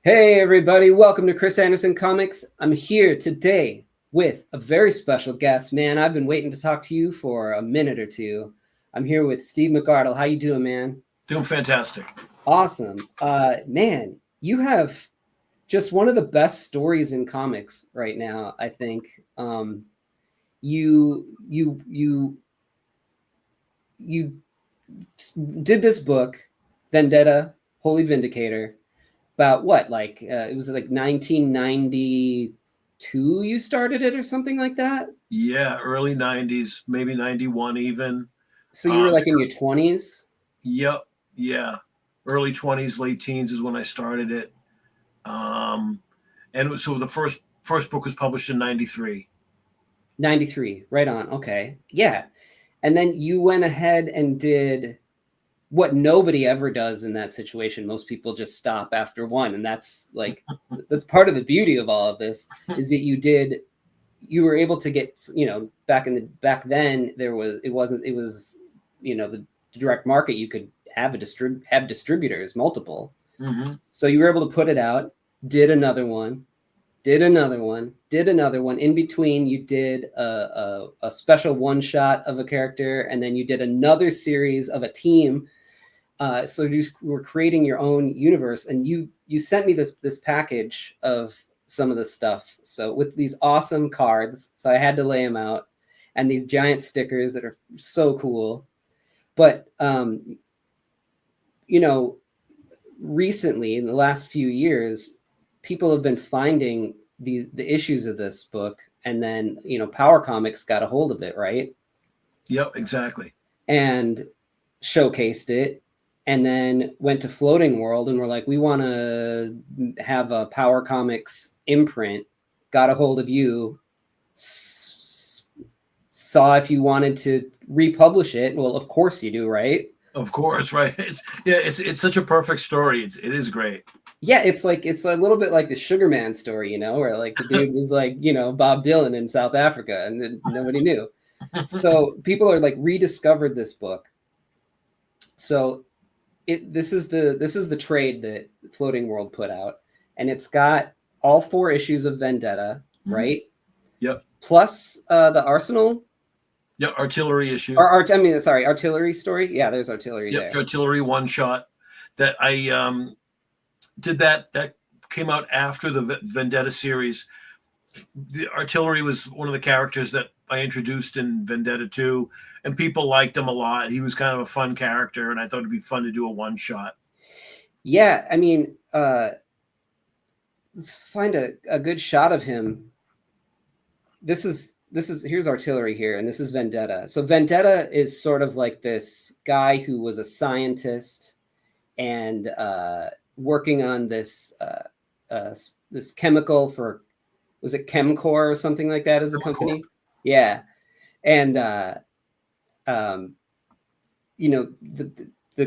Hey everybody, welcome to Chris Anderson Comics. I'm here today with a very special guest. Man, I've been waiting to talk to you for a minute or two. I'm here with Steve McArdle. How you doing, man? Doing fantastic. Awesome. Man, you have just one of the best stories in comics right now, I think. You did this book, Vendetta, Holy Vindicator, about what, it was like 1992 you started it or something like that? Yeah, early 90s, maybe 91 even. So you were like in your 20s? Yep, yeah. Early 20s, late teens is when I started it. And so the first book was published in 93. 93, right on. Okay. Yeah. And then you went ahead and did what nobody ever does in that situation. Most people just stop after one, and that's part of the beauty of all of this, is that you were able to get, back then it was the direct market. You could have have distributors, multiple. Mm-hmm. So you were able to put it out, did another one, did another one, did another one. In between, you did a special one shot of a character, and then you did another series of a team. So you were creating your own universe, and you sent me this package of some of the stuff. So with these awesome cards, so I had to lay them out, and these giant stickers that are so cool. But recently in the last few years, people have been finding the issues of this book, and then Power Comics got a hold of it, right? Yep, exactly. And showcased it, and then went to Floating World and were like, we want to have a Power Comics imprint. Got a hold of you, saw if you wanted to republish it. Well, of course you do, right? Of course, right. It's such a perfect story. It is great. Yeah, it's a little bit like the Sugar Man story, where like the dude was like, Bob Dylan in South Africa, and then nobody knew. So people are like rediscovered this book. So this is the trade that Floating World put out, and it's got all 4 issues of Vendetta, right? Yep. Plus the Arsenal. Yep, artillery issue. Artillery story. Yeah, there's artillery there. Yep, artillery one shot that I did that came out after the Vendetta series. The artillery was one of the characters that I introduced in Vendetta 2, and people liked him a lot. He was kind of a fun character, and I thought it'd be fun to do a one shot. Yeah, I mean, let's find a good shot of him. Here's artillery here, and this is Vendetta. So Vendetta is sort of like this guy who was a scientist and working on this chemical for, was it Chemcore or something like that as the company? Yeah. And the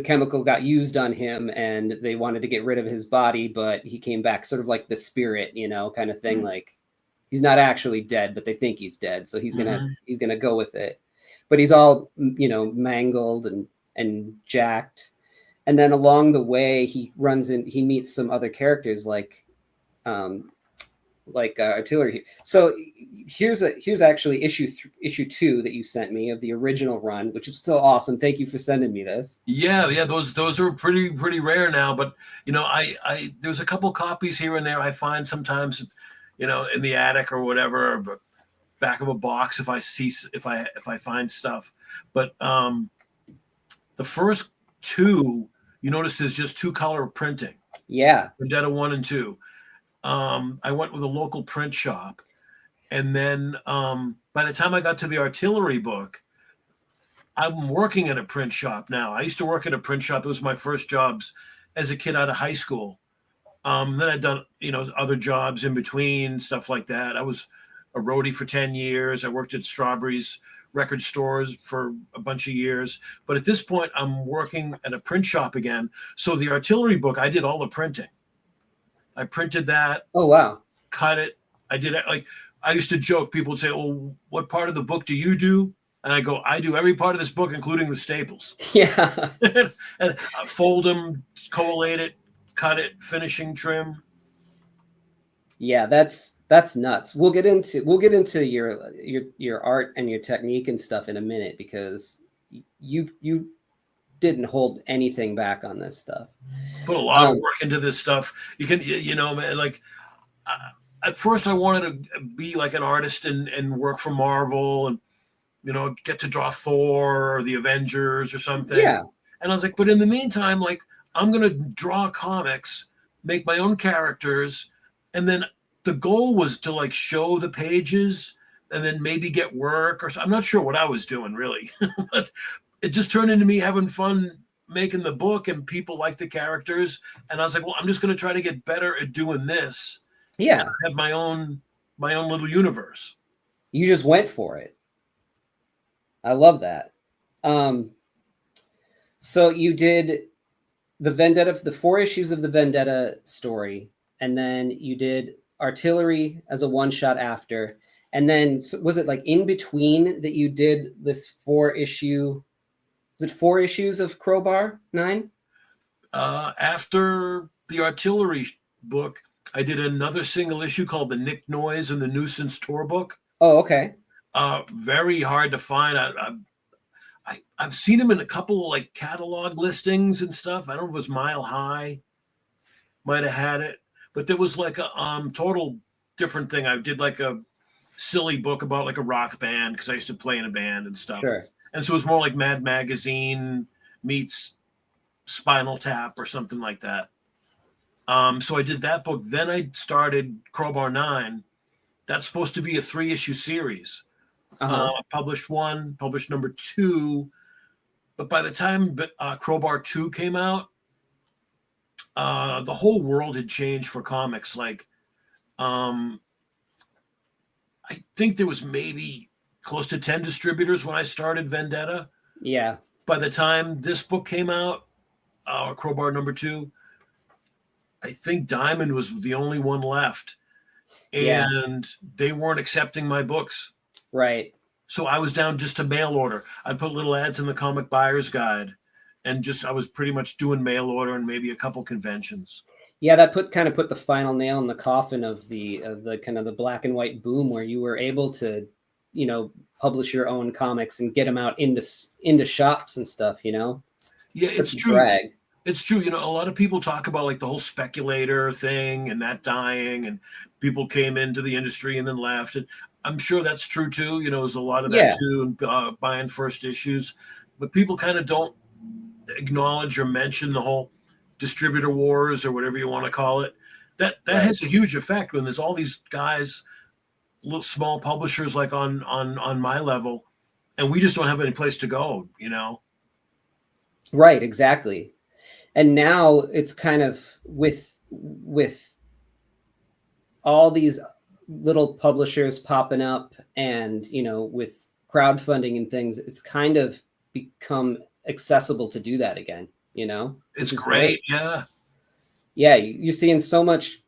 chemical got used on him, and they wanted to get rid of his body, but he came back sort of like the spirit, kind of thing. Mm-hmm. Like he's not actually dead, but they think he's dead, so he's gonna go with it. But he's all mangled and jacked. And then along the way, he meets some other characters like artillery. So here's actually issue 2 that you sent me of the original run, which is so awesome. Thank you for sending me this. Yeah, those are pretty rare now, but I there's a couple copies here and there I find sometimes, in the attic or whatever, or back of a box if I find stuff. But the first 2, you notice there's just 2 color printing. Yeah. Vendetta 1 and 2. I went with a local print shop, and then by the time I got to the artillery book, I'm working at a print shop now. I used to work at a print shop. It was my first jobs as a kid out of high school. Then I'd done other jobs in between, stuff like that. I was a roadie for 10 years. I worked at Strawberry's record stores for a bunch of years. But at this point, I'm working at a print shop again. So the artillery book, I did all the printing. I printed that. Oh, wow. Cut it. I did it. Like, I used to joke. People would say, "Oh, what part of the book do you do?" And I go, "I do every part of this book, including the staples." Yeah. And I fold them, collate it, cut it, finishing trim. Yeah, that's nuts. We'll get into your art and your technique and stuff in a minute, because you didn't hold anything back on this stuff. Put a lot of Um, work into this stuff. You know, man, like at first I wanted to be like an artist and work for Marvel and, you know, get to draw Thor or the Avengers or something. yeah, And I was like, but in the meantime, like, I'm going to draw comics, make my own characters. And then the goal was to like show the pages and then maybe get work or I'm not sure what I was doing really, but it just turned into me having fun making the book and people like the characters. And I was like, well, I'm just going to try to get better at doing this. yeah. Have my own little universe. You just went for it. I love that. Um, so you did the Vendetta, the 4 issues of the Vendetta story, and then you did Artillery as a one shot after, and then was it like in between that you did this 4 issue? Was it 4 issues of Crowbar 9? After the artillery book, I did another single issue called the Nick Noise and the Nuisance Tour book. Oh, okay. Very hard to find. I've seen him in a couple of like catalog listings and stuff. I don't know if it was Mile High, might have had it, but there was like a total different thing. I did like a silly book about like a rock band because I used to play in a band and stuff. Sure. And so it was more like Mad Magazine meets Spinal Tap or something like that. So I did that book. Then I started Crowbar 9. That's supposed to be a 3-issue series. Uh-huh. Published 1, published number 2. But by the time Crowbar 2 came out, the whole world had changed for comics. Like, I think there was maybe close to 10 distributors when I started Vendetta. Yeah. By the time this book came out, Crowbar number 2, I think Diamond was the only one left. Yeah. And they weren't accepting my books. Right. So I was down just to mail order. I'd put little ads in the Comic Buyer's Guide, and I was pretty much doing mail order and maybe a couple conventions. Yeah, that kind of put the final nail in the coffin of the kind of the black and white boom, where you were able to, you know, publish your own comics and get them out into shops and stuff. You know, Yeah, such it's a true. drag. It's true. You know, a lot of people talk about like the whole speculator thing and that dying, and people came into the industry and then left. And I'm sure that's true too. You know, there's a lot of that Yeah. too, and buying first issues. But people kind of don't acknowledge or mention the whole distributor wars or whatever you want to call it. That Right. has a huge effect when there's all these guys, little small publishers like on my level, and we just don't have any place to go. You know. Right. Exactly. And now it's kind of with all these little publishers popping up, and, you know, with crowdfunding and things, it's kind of become accessible to do that again, you know. It's great. Yeah. Yeah, you're seeing so much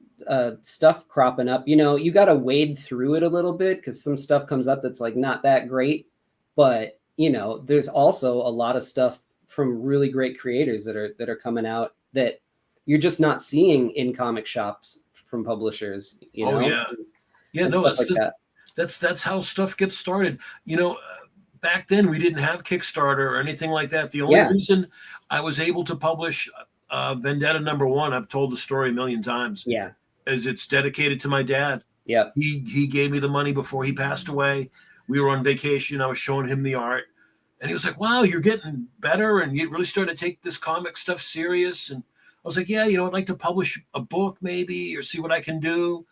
stuff cropping up. You know, you got to wade through it a little bit, because some stuff comes up that's like not that great, but, you know, there's also a lot of stuff from really great creators that are coming out that you're just not seeing in comic shops from publishers, you know. Yeah. Yeah, and no, stuff like that. That's how stuff gets started. You know, back then we didn't have Kickstarter or anything like that. The only reason I was able to publish Vendetta #1, I've told the story a million times. Yeah. Is it's dedicated to my dad. Yeah. He gave me the money before he passed away. We were on vacation. I was showing him the art, and he was like, "Wow, you're getting better, and you really started to take this comic stuff serious." And I was like, "Yeah, you know, I'd like to publish a book maybe, or see what I can do."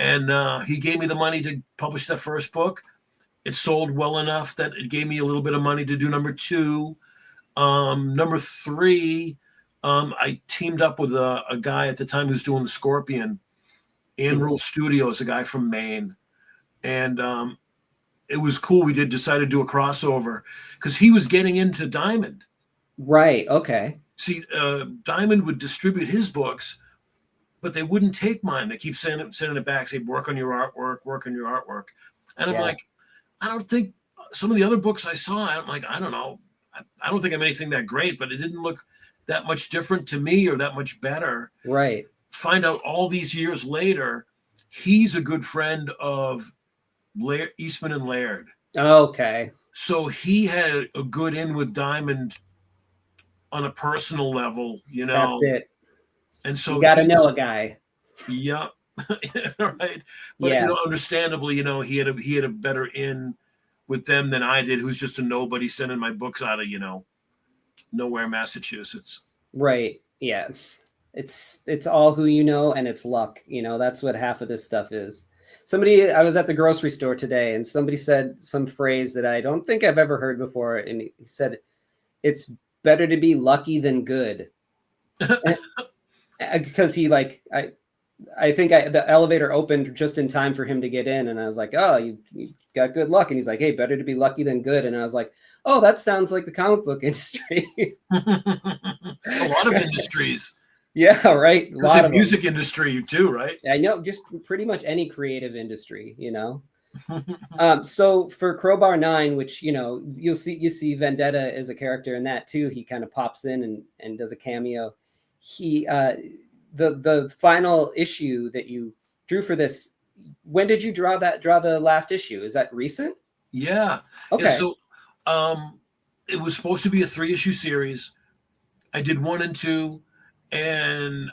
And he gave me the money to publish that first book. It sold well enough that it gave me a little bit of money to do number 2. Number 3, I teamed up with a guy at the time who's doing the Scorpion. Rule Studios, a guy from Maine. And it was cool. We decided to do a crossover because he was getting into Diamond. Right. Okay. See, Diamond would distribute his books, but they wouldn't take mine. They keep sending it back, say, work on your artwork. And I'm like, I don't think some of the other books I saw, I'm like, I don't know. I don't think I'm anything that great, but it didn't look that much different to me or that much better. Right. Find out all these years later, He's a good friend of Eastman and Laird. Okay. So he had a good in with Diamond on a personal level, That's it. And You so got to he know was, a guy. yeah, right. But Yeah. understandably, he had a better in with them than I did, who's just a nobody sending my books out of, nowhere, Massachusetts. Right. Yeah. It's all who you know, and it's luck. That's what half of this stuff is. I was at the grocery store today, and somebody said some phrase that I don't think I've ever heard before. And he said, it's better to be lucky than good. Because I think the elevator opened just in time for him to get in, and I was like, "Oh, you got good luck." And he's like, "Hey, better to be lucky than good." And I was like, "Oh, that sounds like the comic book industry." A lot of industries. Yeah, right. A lot The of them. music industry too, right? I know, just pretty much any creative industry. So for Crowbar 9, which you see Vendetta as a character in that too. He kind of pops in and does a cameo. He the final issue that you drew for this. When did you draw the last issue? Is that recent? Yeah. Okay. So it was supposed to be a 3-issue series. I did 1 and 2, and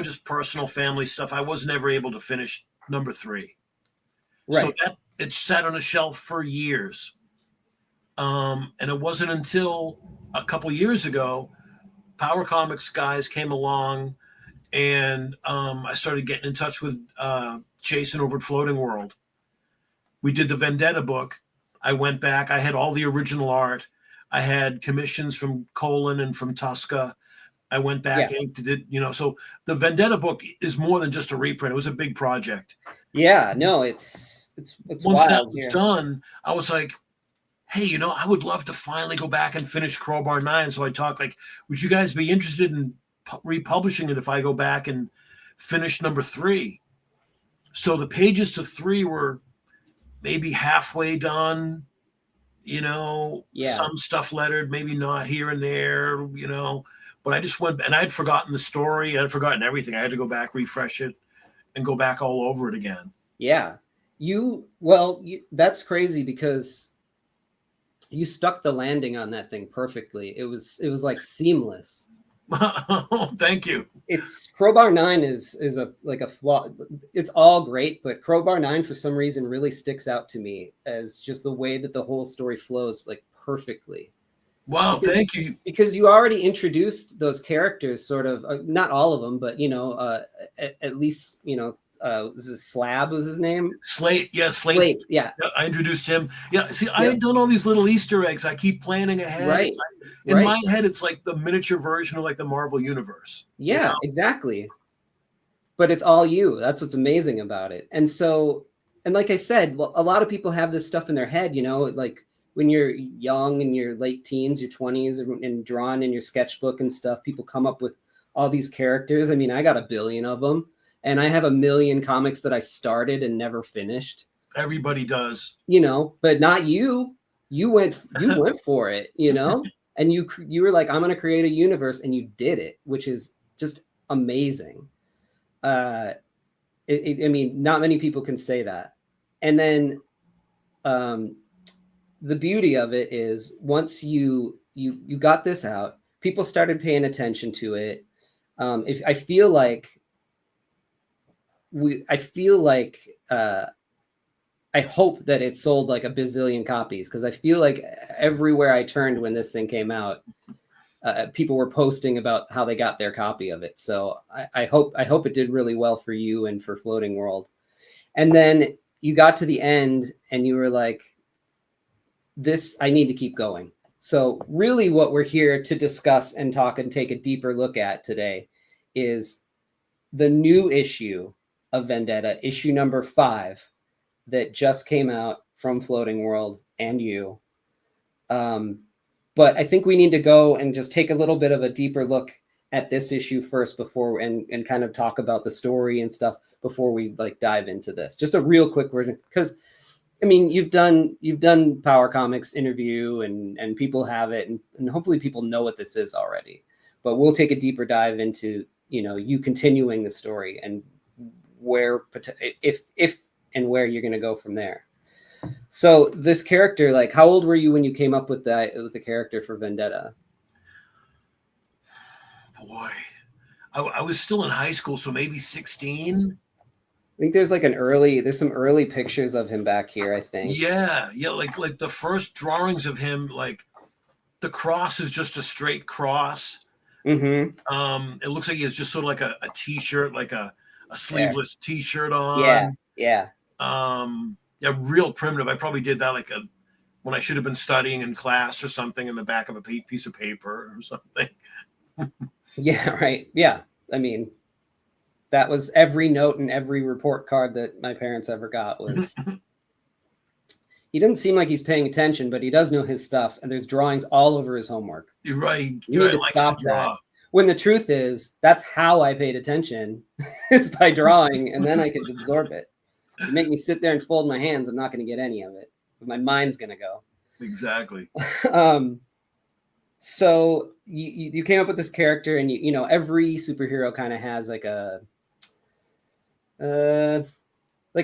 just personal family stuff. I wasn't ever able to finish number 3. So Right. that it sat on a shelf for years. And it wasn't until a couple years ago, Power Comics guys came along, and I started getting in touch with Jason over at Floating World. We did the Vendetta book. I went back. I had all the original art. I had commissions from Colin and from Tusca. I went back, Yeah. inked it, So the Vendetta book is more than just a reprint. It was a big project. Yeah. No, it's Once that wild was here. done, I was like, hey, I would love to finally go back and finish Crowbar 9. So I talked like, would you guys be interested in republishing it if I go back and finish number 3? So the pages to 3 were maybe halfway done, Yeah. some stuff lettered, maybe not here and there, but I just went, and I'd forgotten the story. I'd forgotten everything. I had to go back, refresh it, and go back all over it again. Yeah. That's crazy because you stuck the landing on that thing perfectly. It was like seamless. Thank you. It's Crowbar 9 is a flaw. It's all great, but Crowbar 9 for some reason really sticks out to me as just the way that the whole story flows like perfectly. Wow, thank you. Because you already introduced those characters, sort of, not all of them, but at least this is Slab was his name. Slate, yeah, Slate, yeah. I introduced him. Yeah, see, I had done all these little Easter eggs. I keep planning ahead. Right. In my head, it's like the miniature version of like the Marvel universe. Yeah, exactly. But it's all you. That's what's amazing about it. And so, and like I said, well, a lot of people have this stuff in their head, like when you're young in your late teens, your 20s, and drawing in your sketchbook and stuff, people come up with all these characters. I mean, I got a billion of them, and I have a million comics that I started and never finished. Everybody does. But not you. You went for it, and you were like, I'm going to create a universe, and you did it, which is just amazing. I mean, not many people can say that. And then the beauty of it is once you got this out, people started paying attention to it. If I feel like I hope that it sold like a bazillion copies, because I feel like everywhere I turned when this thing came out, people were posting about how they got their copy of it. So I hope it did really well for you and for Floating World. And then you got to the end and you were like, I need to keep going. So really what we're here to discuss and talk and take a deeper look at today is the new issue of Vendetta, issue number 5, that just came out from Floating World and you. But I think we need to go and just take a little bit of a deeper look at this issue first before and kind of talk about the story and stuff before we like dive into this. Just a real quick version, because I mean, you've done Power Comics interview and people have it, and hopefully people know what this is already. But we'll take a deeper dive into you continuing the story and where, if and where you're going to go from there. So this character, like, how old were you when you came up with the character for Vendetta? Boy, I was still in high school, so maybe 16. I think there's some early pictures of him back here, I think. Yeah, like the first drawings of him, like the cross is just a straight cross. Mm-hmm. It looks like he has just sort of like a t-shirt, like a sleeveless t-shirt Yeah, on. yeah. Yeah, real primitive. I probably did that like when I should have been studying in class or something in the back of a piece of paper or something. Yeah, right. Yeah. I mean, that was every note and every report card that my parents ever got was. He doesn't seem like he's paying attention, but he does know his stuff, and there's drawings all over his homework. You're right. You need to stop that. When the truth is, that's how I paid attention. It's by drawing, and then I could absorb it. You make me sit there and fold my hands, I'm not going to get any of it. But my mind's going to go. Exactly. So you came up with this character, and you know every superhero kind of has like a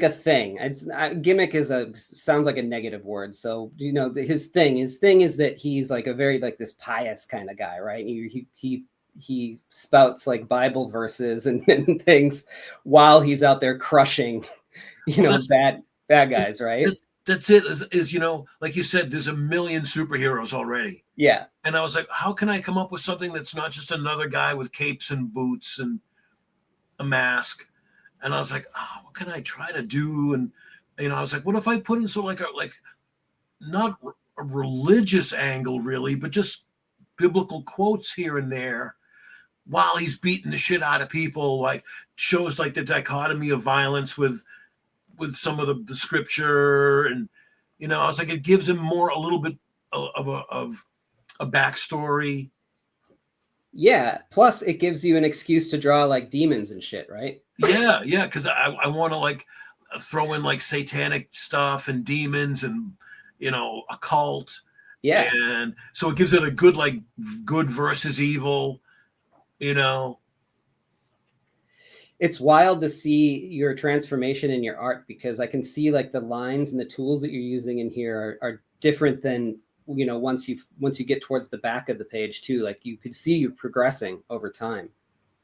thing. Gimmick sounds like a negative word. So you know his thing is that he's like a very like this pious kind of guy, right? He spouts like Bible verses and things while he's out there crushing, bad guys, right? That's it. Is like you said, there's a million superheroes already. Yeah. And I was like, how can I come up with something that's not just another guy with capes and boots and a mask? And I was like, what can I try to do? And I was like, what if I put in sort of like not a religious angle really, but just biblical quotes here and there while he's beating the shit out of people, like shows like the dichotomy of violence with some of the scripture. And I was like, it gives him a little bit of a backstory. Yeah. Plus, it gives you an excuse to draw like demons and shit, right? Yeah, because I want to like throw in like satanic stuff and demons and occult. Yeah. And so it gives it a good like good versus evil. It's wild to see your transformation in your art, because I can see like the lines and the tools that you're using in here are different than once you get towards the back of the page too. Like you could see you progressing over time.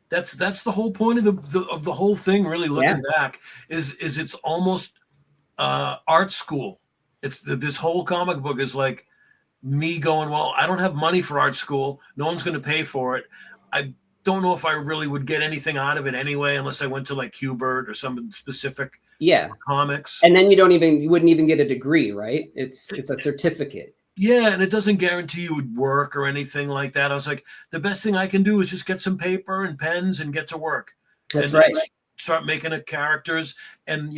That's the whole point of the whole thing. Really looking back is it's almost art school. It's this whole comic book is like me going, well, I don't have money for art school. No one's going to pay for it. I don't know if I really would get anything out of it anyway, unless I went to like Hubert or some specific comics. And then you wouldn't even get a degree, right? It's a certificate. Yeah, and it doesn't guarantee you would work or anything like that. I was like, the best thing I can do is just get some paper and pens and get to work. That's right. Start making characters, and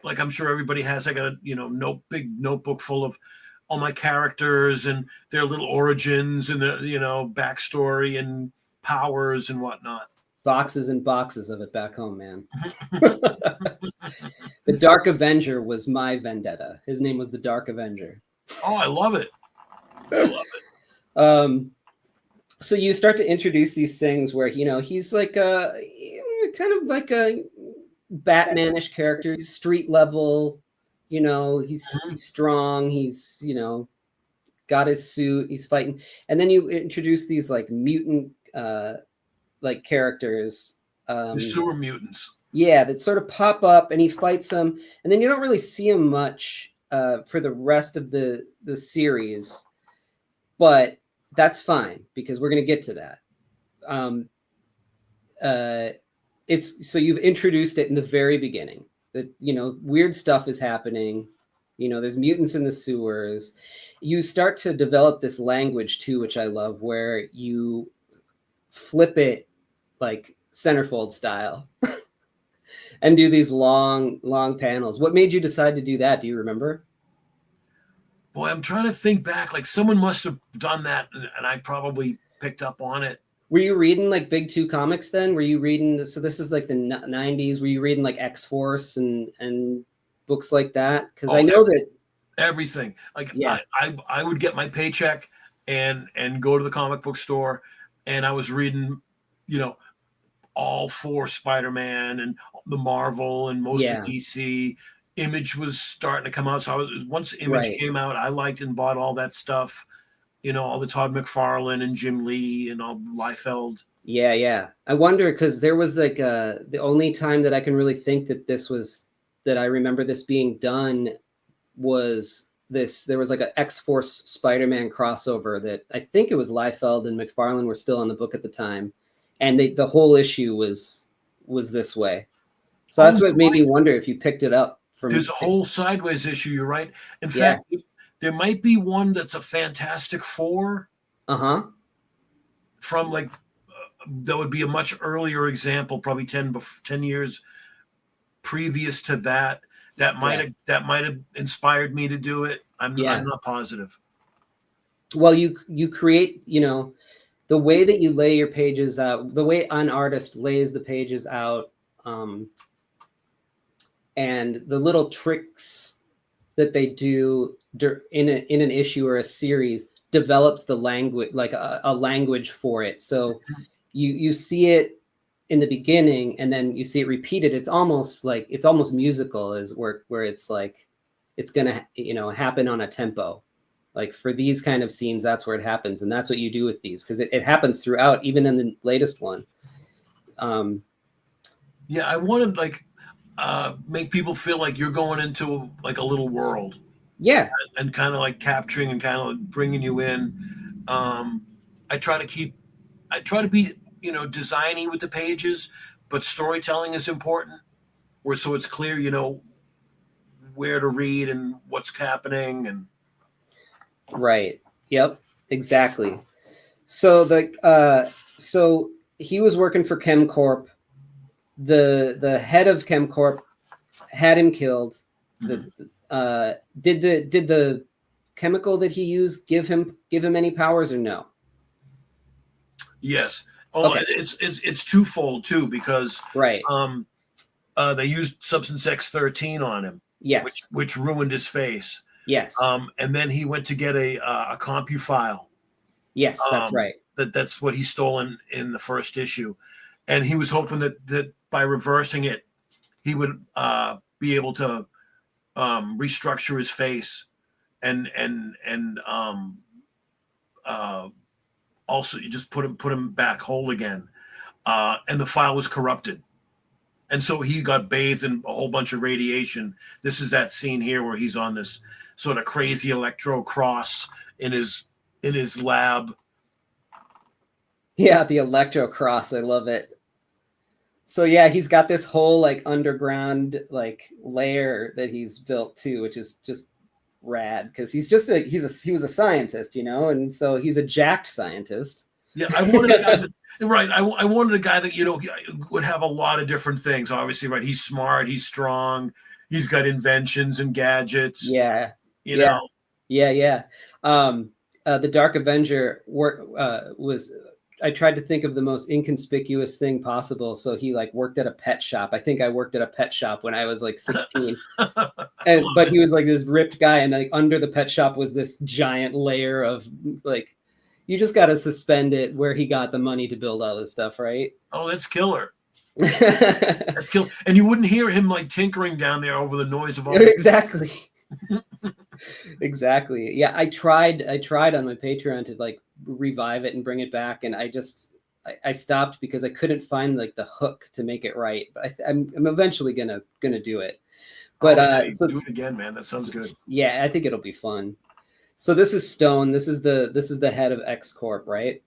like I'm sure everybody has like a big notebook full of all my characters and their little origins and their backstory and powers and whatnot. Boxes and boxes of it back home, man. The Dark Avenger was my Vendetta. His name was the Dark Avenger. Oh, I love it. I love it. So you start to introduce these things where he's like a kind of like a Batman-ish character. He's street level. He's strong. He's got his suit. He's fighting, and then you introduce these like mutant like characters. The sewer mutants. Yeah, that sort of pop up, and he fights them, and then you don't really see him much for the rest of the series, but that's fine because we're going to get to that. It's so you've introduced it in the very beginning that weird stuff is happening. There's mutants in the sewers. You start to develop this language too, which I love, where you flip it like centerfold style and do these long panels. What made you decide to do that? Do you remember? Boy, I'm trying to think back. Like someone must have done that, and I probably picked up on it. Were you reading like Big Two comics then? Were you reading? So this is like the 90s. Were you reading like X-Force and books like that? Because I know that everything. Like I would get my paycheck and go to the comic book store, and I was reading, all 4 Spider-Man and the Marvel and most of Yeah. DC. Image was starting to come out. So once Image Right. came out, I liked and bought all that stuff. All the Todd McFarlane and Jim Lee and all Liefeld. Yeah, yeah. I wonder because there was like the only time that I can really think that I remember this being done was this. There was like an X-Force Spider-Man crossover that I think it was Liefeld and McFarlane were still on the book at the time, and the whole issue was this way. So Oh, that's what you're made right. me wonder if you picked it up from. There's a whole sideways issue. You're right. In Yeah. fact, there might be one that's a Fantastic Four Uh-huh. from like that would be a much earlier example, probably 10 years previous to that. That might have inspired me to do it. I'm not positive. Well, you create, the way that you lay your pages out, the way an artist lays the pages out, and the little tricks that they do in an issue or a series develops the language, like a language for it. So you see it in the beginning and then you see it repeated. It's almost musical, is where it's like it's gonna happen on a tempo. Like for these kind of scenes, that's where it happens, and that's what you do with these, because it happens throughout, even in the latest one. Yeah, I wanted like make people feel like you're going into like a little world. Yeah, and kind of like capturing and kind of bringing you in. I try to be designy with the pages, but storytelling is important. So it's clear, where to read and what's happening and. right. Yep. Exactly. So so he was working for ChemCorp. The head of ChemCorp had him killed. Did the chemical that he used give him any powers or no? Yes. Oh, Okay. It's twofold too, because Right. they used substance X-13 on him. Yes. Which ruined his face. Yes. And then he went to get a CompuFile. Yes, that's right. That's what he stole in the first issue, and he was hoping that by reversing it, he would be able to restructure his face and also you just put him back whole again. And the file was corrupted. And so he got bathed in a whole bunch of radiation. This is that scene here where he's on this sort of crazy electro cross in his lab. Yeah, the electro cross. I love it. So yeah, he's got this whole like underground like layer that he's built too, which is just rad, because he was a scientist, and so he's a jacked scientist. Yeah, I wanted a guy that, right. I wanted a guy that would have a lot of different things. Obviously, right. He's smart. He's strong. He's got inventions and gadgets. Yeah. You know. Yeah. The Dark Avenger was. I tried to think of the most inconspicuous thing possible. So he like worked at a pet shop. I think I worked at a pet shop when I was like 16. But he was like this ripped guy, and like under the pet shop was this giant layer of like, you just got to suspend it where he got the money to build all this stuff, right? Oh, that's killer. That's killer. And you wouldn't hear him like tinkering down there over the noise of all. Exactly. Exactly. Yeah, I tried on my Patreon to like revive it and bring it back, and I stopped because I couldn't find like the hook to make it right. But I'm eventually gonna do it. But so do it again, man. That sounds good. Yeah, I think it'll be fun. So this is Stone. This is the head of X Corp, right?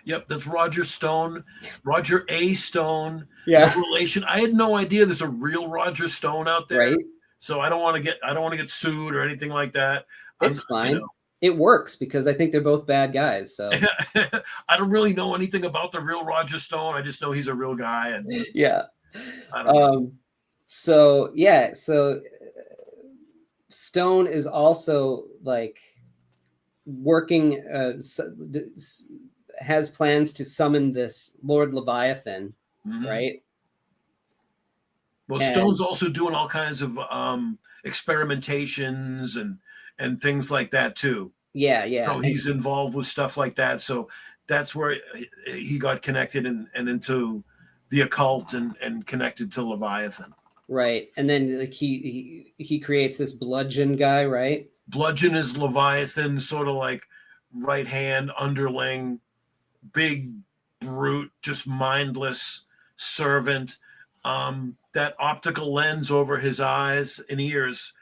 Yep, that's Roger Stone, Roger A. Stone. Yeah, no relation. I had no idea there's a real Roger Stone out there. Right. So I don't want to get sued or anything like that. It's fine. It works because I think they're both bad guys. So I don't really know anything about the real Roger Stone. I just know he's a real guy. And yeah. I don't know. So yeah. So Stone is also like working. Has plans to summon this Lord Leviathan, right? Well, Stone's also doing all kinds of experimentations and things like that too. Yeah. So he's involved with stuff like that. So that's where he got connected and into the occult and connected to Leviathan. Right. And then like he creates this bludgeon guy, right? Bludgeon is Leviathan, sort of like right hand underling, big brute, just mindless servant. That optical lens over his eyes and ears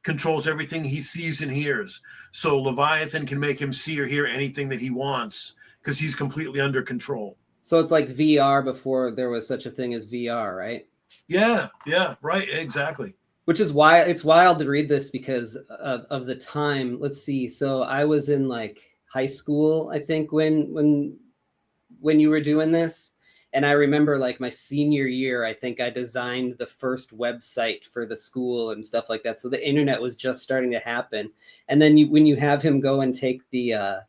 controls everything he sees and hears. So Leviathan can make him see or hear anything that he wants because he's completely under control. So it's like VR before there was such a thing as VR, right? Yeah, right, exactly. Which is why it's wild to read this because of the time. Let's see. So I was in like high school, I think, when you were doing this. And I remember like my senior year, I think I designed the first website for the school and stuff like that. So the internet was just starting to happen. And then when you have him go and take the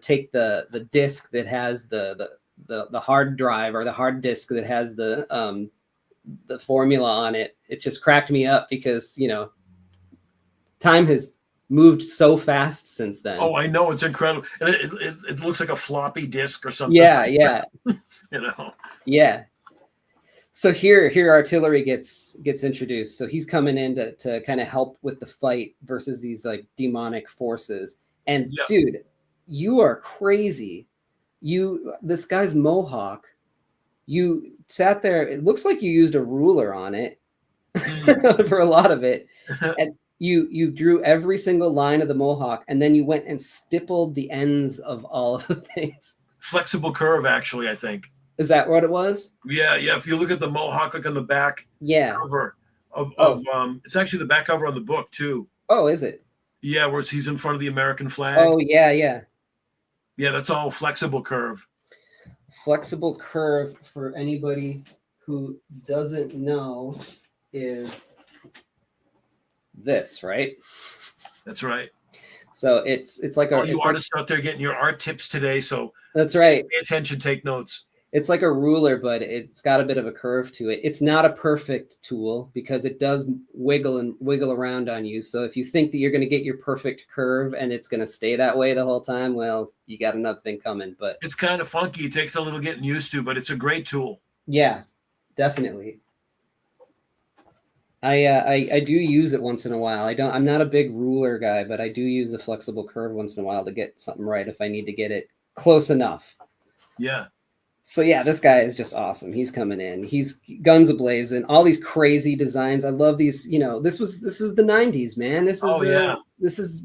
take the disk that has the hard drive or the hard disk that has the formula on it, it just cracked me up because, time has moved so fast since then. Oh, I know. It's incredible. And it looks like a floppy disk or something. Yeah. Yeah. So here artillery gets introduced. So he's coming in to kind of help with the fight versus these like demonic forces. And dude, you are crazy. This guy's mohawk, you sat there, it looks like you used a ruler on it for a lot of it. And you drew every single line of the mohawk, and then you went and stippled the ends of all of the things. Flexible curve, actually, I think. Is that what it was? Yeah. If you look at the mohawk, look on the back cover of it's actually the back cover on the book too. Oh, is it? Yeah, where he's in front of the American flag. Oh, yeah. Yeah, that's all flexible curve. Flexible curve, for anybody who doesn't know, is this, right? That's right. So it's like all you artists out there getting your art tips today. So that's right. Pay attention, take notes. It's like a ruler, but it's got a bit of a curve to it. It's not a perfect tool because it does wiggle around on you. So if you think that you're going to get your perfect curve and it's going to stay that way the whole time, well, you got another thing coming. But it's kind of funky. It takes a little getting used to, but it's a great tool. Yeah, definitely. I do use it once in a while. I'm not a big ruler guy, but I do use the flexible curve once in a while to get something right if I need to get it close enough. Yeah. So yeah, this guy is just awesome. He's coming in. He's guns ablazing. All these crazy designs. I love these. This was the 90s, man. This is this is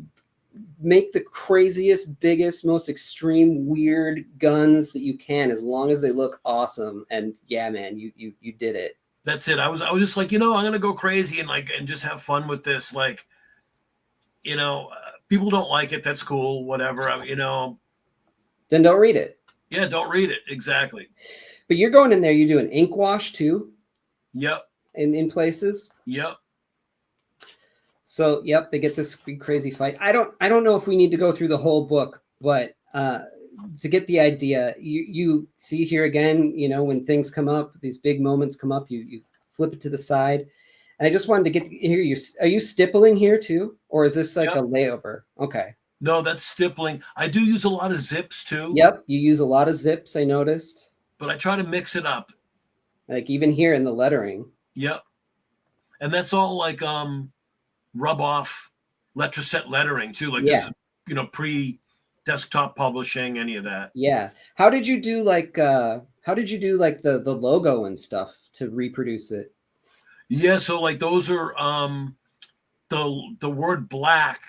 make the craziest, biggest, most extreme, weird guns that you can, as long as they look awesome. And yeah, man, you did it. That's it. I was just like, I'm gonna go crazy and just have fun with this. Like, people don't like it. That's cool. Whatever. Then don't read it. Yeah, don't read it. Exactly. But you're going in there, you do an ink wash too? Yep. In places? Yep. So, yep, they get this big crazy fight. I don't know if we need to go through the whole book, but to get the idea, you see here again, when things come up, these big moments come up, you flip it to the side. And I just wanted to get here. Are you stippling here too? Or is this like a layover? Okay. No, that's stippling. I do use a lot of zips too. Yep, you use a lot of zips, I noticed. But I try to mix it up. Like even here in the lettering. Yep. And that's all like rub off Letraset lettering too. Like this is, pre-desktop publishing, any of that. Yeah. How did you do like the logo and stuff to reproduce it? Yeah, so like those are the word black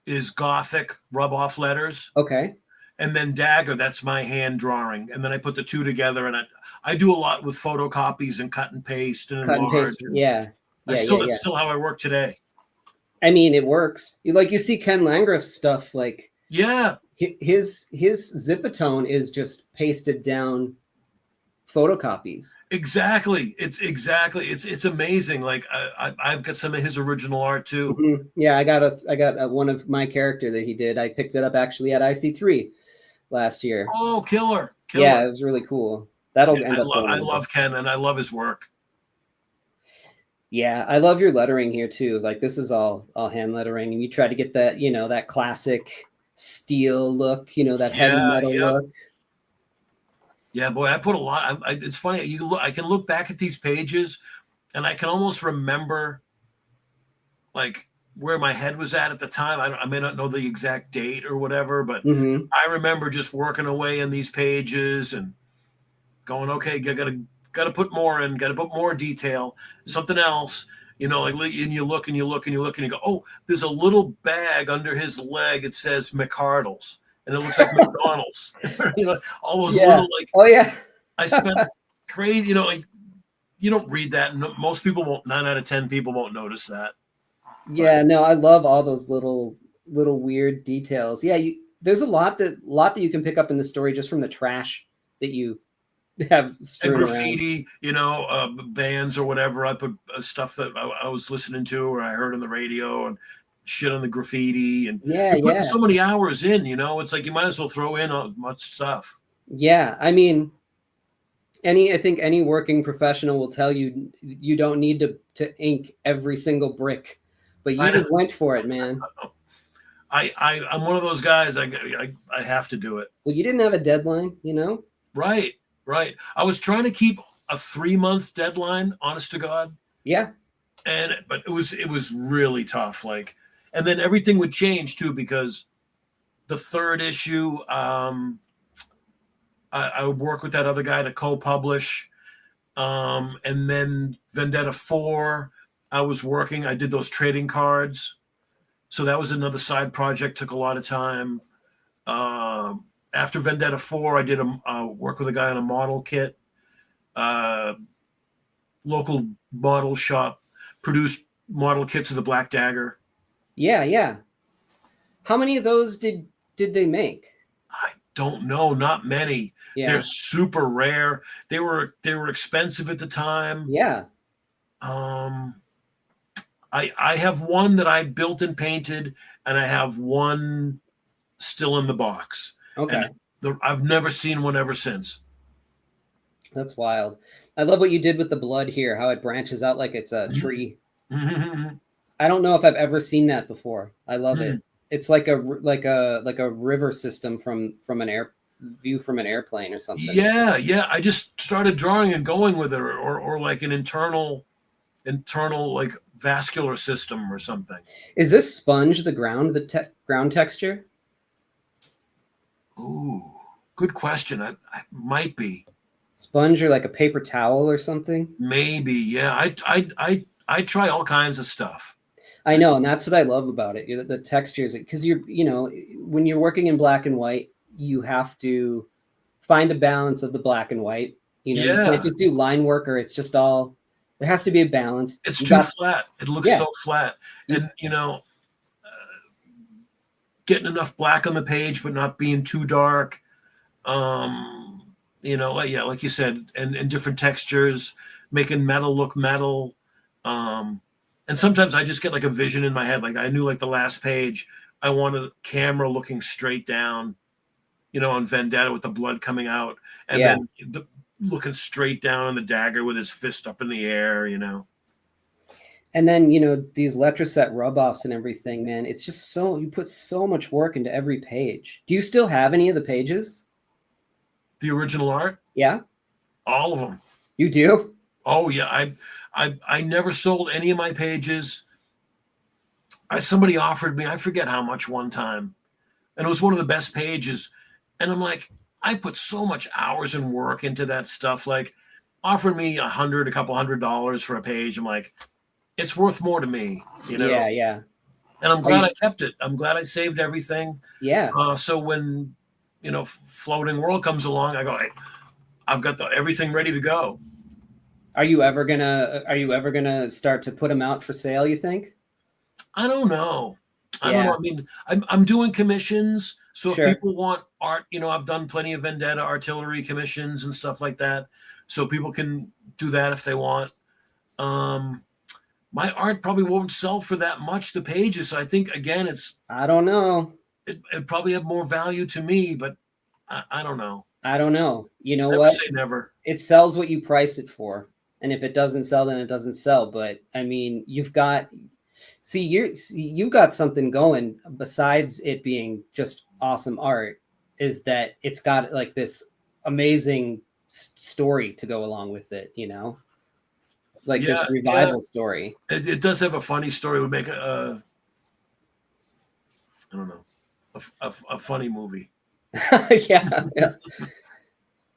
is Gothic rub-off letters. Okay. And then dagger, that's my hand drawing. And then I put the two together, and I do a lot with photocopies and cut and paste and enlarge. Yeah. That's still how I work today. I mean, it works. You see Ken Landgraf's stuff, like his Zipatone is just pasted down photocopies. Exactly. It's amazing. Like I've got some of his original art too. Mm-hmm. Yeah, I got one of my character that he did. I picked it up actually at IC3 last year. Oh, killer. Yeah, it was really cool. That'll end up. I love Ken and I love his work. Yeah, I love your lettering here too. Like this is all hand lettering, and you try to get that that classic steel look, that heavy metal look. Yeah, boy, I put a lot. It's funny. I can look back at these pages, and I can almost remember like where my head was at the time. I may not know the exact date or whatever, but Hmm. I remember just working away in these pages and going, okay, gotta put more in, gotta put more detail, something else. Like and you look and you look and you look and you go, oh, there's a little bag under his leg. It says McArdle's, and it looks like McDonald's. All those Yeah. little like. Oh yeah. I spent crazy. Like you don't read that. Most people won't. 9 out of 10 people won't notice that. But Yeah, no, I love all those little weird details. Yeah, there's a lot that you can pick up in the story just from the trash that you have and strewn around. graffiti, bands or whatever. I put stuff that I was listening to or I heard on the radio and shit on the graffiti. And Yeah, you're putting yeah. so many hours in. It's like you might as well throw in much stuff. Yeah, I mean, I think any working professional will tell you you don't need to ink every single brick, but you I know. just went for it, man. I'm one of those guys. I have to do it. Well, you didn't have a deadline, you know? Right, right. I was trying to keep a 3 month deadline, honest to God. Yeah. But it was really tough. Like, and then everything would change too because the third issue, I would work with that other guy to co-publish, and then Vendetta 4, I did those trading cards, so that was another side project. Took a lot of time. After Vendetta 4, I did work with a guy on a model kit. Local model shop produced model kits of the Black Dagger. Yeah, yeah. How many of those did they make? I don't know, not many. Yeah. They're super rare. They were expensive at the time. Yeah. I have one that I built and painted, and I have one still in the box. Okay. And I've never seen one ever since. That's wild. I love what you did with the blood here, how it branches out like it's a tree. Mm-hmm. I don't know if I've ever seen that before. I love it. It's like a river system from an view from an airplane or something. Yeah, yeah. I just started drawing and going with it, or like an internal like vascular system or something. Is this sponge the ground texture? Ooh, good question. I might be. Sponge or like a paper towel or something? Maybe, yeah. I try all kinds of stuff. I know, and that's what I love about it. The textures, because when you're working in black and white, you have to find a balance of the black and white. You can't just do line work, or it's just all. There has to be a balance. It's too flat. It looks so flat, and getting enough black on the page, but not being too dark. Like you said, and different textures, making metal look metal. And sometimes I just get like a vision in my head. Like I knew like the last page, I wanted a camera looking straight down, on Vendetta with the blood coming out, and then looking straight down on the dagger with his fist up in the air, And then, these Letraset rub-offs and everything, man, it's just you put so much work into every page. Do you still have any of the pages? The original art? Yeah. All of them. You do? Oh yeah. I never sold any of my pages. Somebody offered me, I forget how much one time, and it was one of the best pages. And I'm like, I put so much hours and work into that stuff. Like, offered me a couple $100 for a page. I'm like, it's worth more to me, Yeah, yeah. And I'm glad I kept it. I'm glad I saved everything. Yeah. So when Floating World comes along, I go, hey, I've got everything ready to go. Are you ever gonna start to put them out for sale, you think? I don't know. I don't know. I mean, I'm doing commissions. So if people want art, I've done plenty of Vendetta artillery commissions and stuff like that. So people can do that if they want. My art probably won't sell for that much, the pages. So I think, again, I don't know. It probably have more value to me, but I don't know. I don't know. You know never what? Say never. It sells what you price it for. And if it doesn't sell, then it doesn't sell. But I mean, you've got something going besides it being just awesome art, is that it's got like this amazing story to go along with it, you know, like this Yeah, revival story. it does have a funny story. It would make I don't know, a funny movie. Yeah, yeah.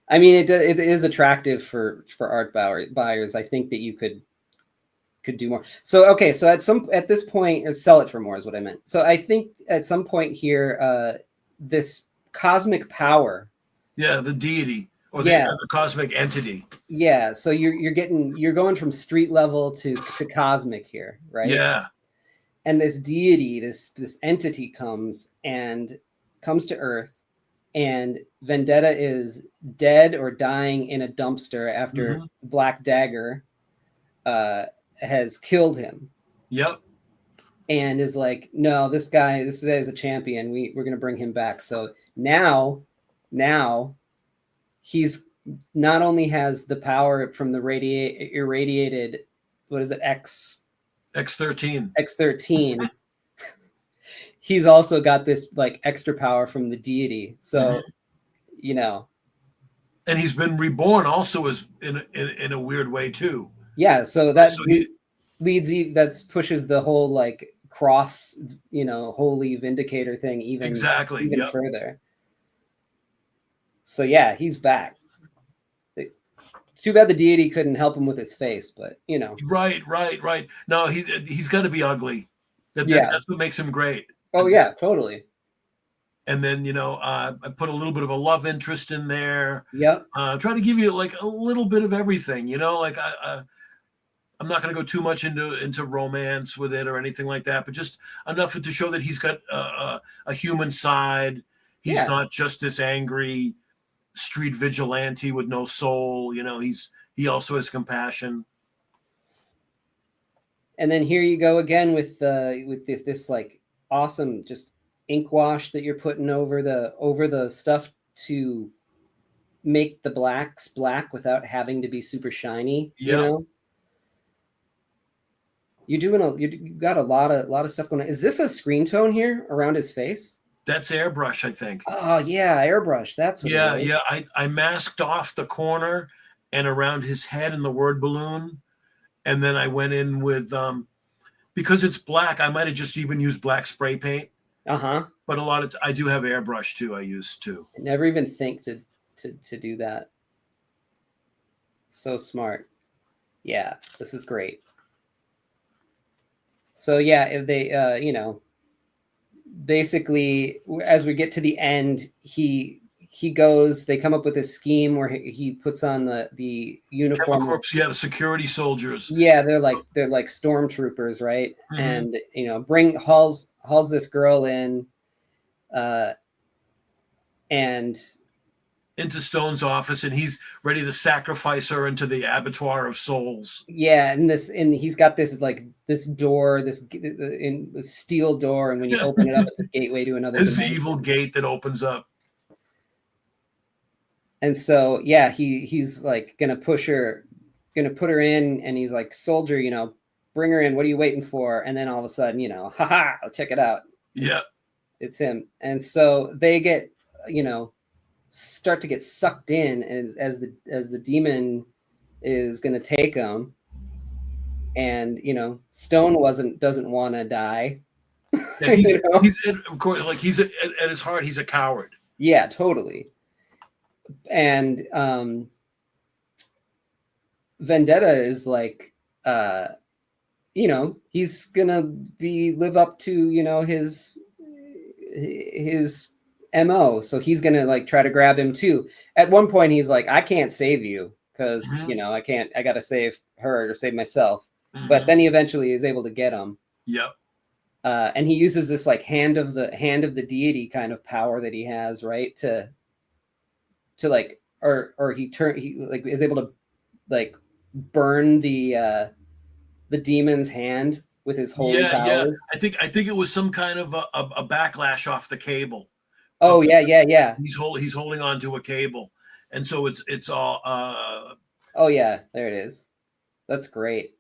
I mean, it is attractive for art buyers. I think that you could do more. So okay, so at this point, or sell it for more is what I meant. So I think at some point here, this cosmic power. Yeah, the deity or Yeah, the cosmic entity. yeah. So you're going from street level to cosmic here, right? Yeah. And this deity, this entity comes to Earth, and Vendetta is dead or dying in a dumpster after Black Dagger has killed him. Yep. And is like, no, this guy is a champion. We're gonna bring him back. So now he's not only has the power from the irradiated, what is it, X13. X13. He's also got this like extra power from the deity. So, you know, and he's been reborn also as in a weird way too. Yeah, so that that pushes the whole like cross, you know, holy Vindicator thing even further. So yeah, he's back. Too bad the deity couldn't help him with his face, but you know. Right. No, he's got to be ugly. That's what makes him great. Oh yeah, totally. And then, you know, I put a little bit of a love interest in there. Yep. Try to give you like a little bit of everything, you know, like I'm not going to go too much into romance with it or anything like that, but just enough to show that he's got a human side. He's not just this angry street vigilante with no soul. You know, he also has compassion. And then here you go again with this like awesome just ink wash that you're putting over the stuff to make the blacks black without having to be super shiny. Yeah. You know, you got a lot of stuff going on. Is this a screen tone here around his face? That's airbrush, I think. Oh yeah, airbrush. That's what it is. Yeah. I masked off the corner and around his head and the word balloon, and then I went in with because it's black. I might have just even used black spray paint. But a lot of I do have airbrush too. I use too. I never even think to do that. So smart. Yeah, this is great. So yeah, if they you know, basically as we get to the end, they come up with a scheme where he puts on the uniform. Corps, the security soldiers. Yeah, they're like stormtroopers, right? And you know, hauls this girl in and into Stone's office, and he's ready to sacrifice her into the abattoir of souls. Yeah, and he's got this like this door, this steel door, and when you open it up, it's a gateway to another. It's the evil gate that opens up. And so yeah, he's like gonna put her in, and he's like, soldier, you know, bring her in. What are you waiting for? And then all of a sudden, you know, check it out. Yeah, it's him. And so they get, you know, start to get sucked in as the demon is going to take them. And you know, Stone doesn't want to die. Yeah, he's of course, like he's at his heart, he's a coward. Yeah, totally. And Vendetta is like, you know, he's gonna live up to, you know, his MO. So he's gonna like try to grab him too. At one point, he's like, I can't save you because you know, I gotta save her or save myself. But then he eventually is able to get him. Yep. And he uses this like hand of the deity kind of power that he has, right? To like, or he like is able to like burn the demon's hand with his holy powers. Yeah. I think it was some kind of a backlash off the cable. Oh yeah. He's holding on to a cable, and so it's all. Oh yeah, there it is. That's great.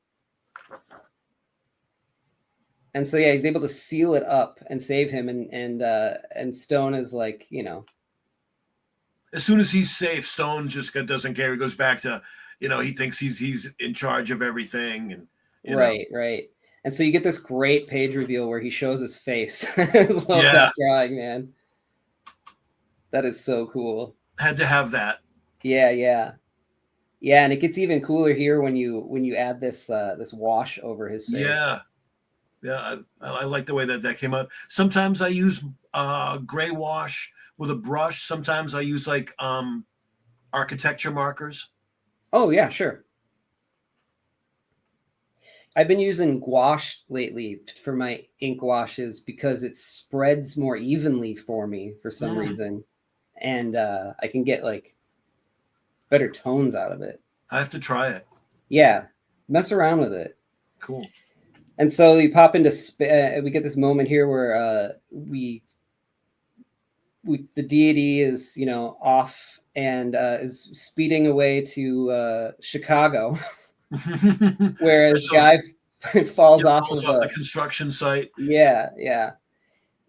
And so yeah, he's able to seal it up and save him, and Stone is like, you know, as soon as he's safe, Stone just doesn't care. He goes back to, he thinks he's in charge of everything, and Right. And so you get this great page reveal where he shows his face. I love that drawing, man. That is so cool. Had to have that. Yeah, and it gets even cooler here when you add this this wash over his face. Yeah. I like the way that came out. Sometimes I use gray wash with a brush. Sometimes I use like architecture markers. Oh yeah, sure. I've been using gouache lately for my ink washes because it spreads more evenly for me for some reason, and I can get like better tones out of it. I have to try it. Yeah, mess around with it. Cool. And so you pop into we get this moment here where we the deity is off and is speeding away to Chicago. Where this guy falls off the construction site. Yeah.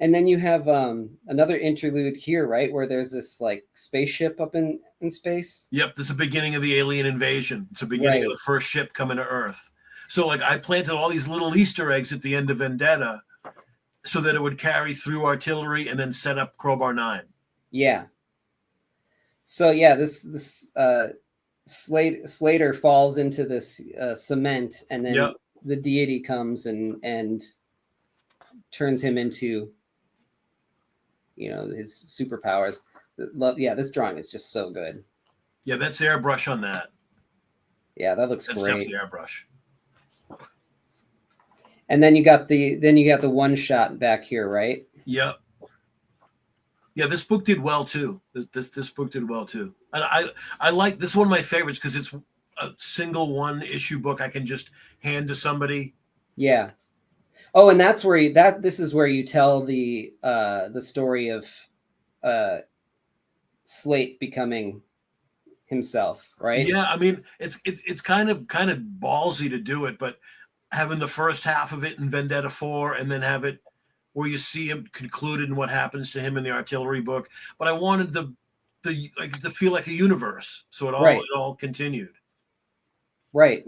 And then you have another interlude here, right, where there's this like spaceship up in space. Yep, this is the beginning of the alien invasion. It's the beginning of the first ship coming to Earth. So like I planted all these little Easter eggs at the end of Vendetta so that it would carry through artillery and then set up Crowbar 9. Yeah. So yeah, this Slater falls into this cement, and then the deity comes and turns him into his superpowers. This drawing is just so good. Yeah, that's airbrush on that. Yeah, that looks great. That's definitely airbrush. And then you got the one shot back here, right? Yep. Yeah, this book did well too. This book did well too. And I like this, one of my favorites because it's a single one issue book I can just hand to somebody. Yeah. Oh, and that's where this is where you tell the story of Slate becoming himself, right? Yeah, I mean it's kind of ballsy to do it, but having the first half of it in Vendetta 4 and then have it where you see him concluded and what happens to him in the artillery book. But I wanted the like to feel like a universe, so it all continued. Right.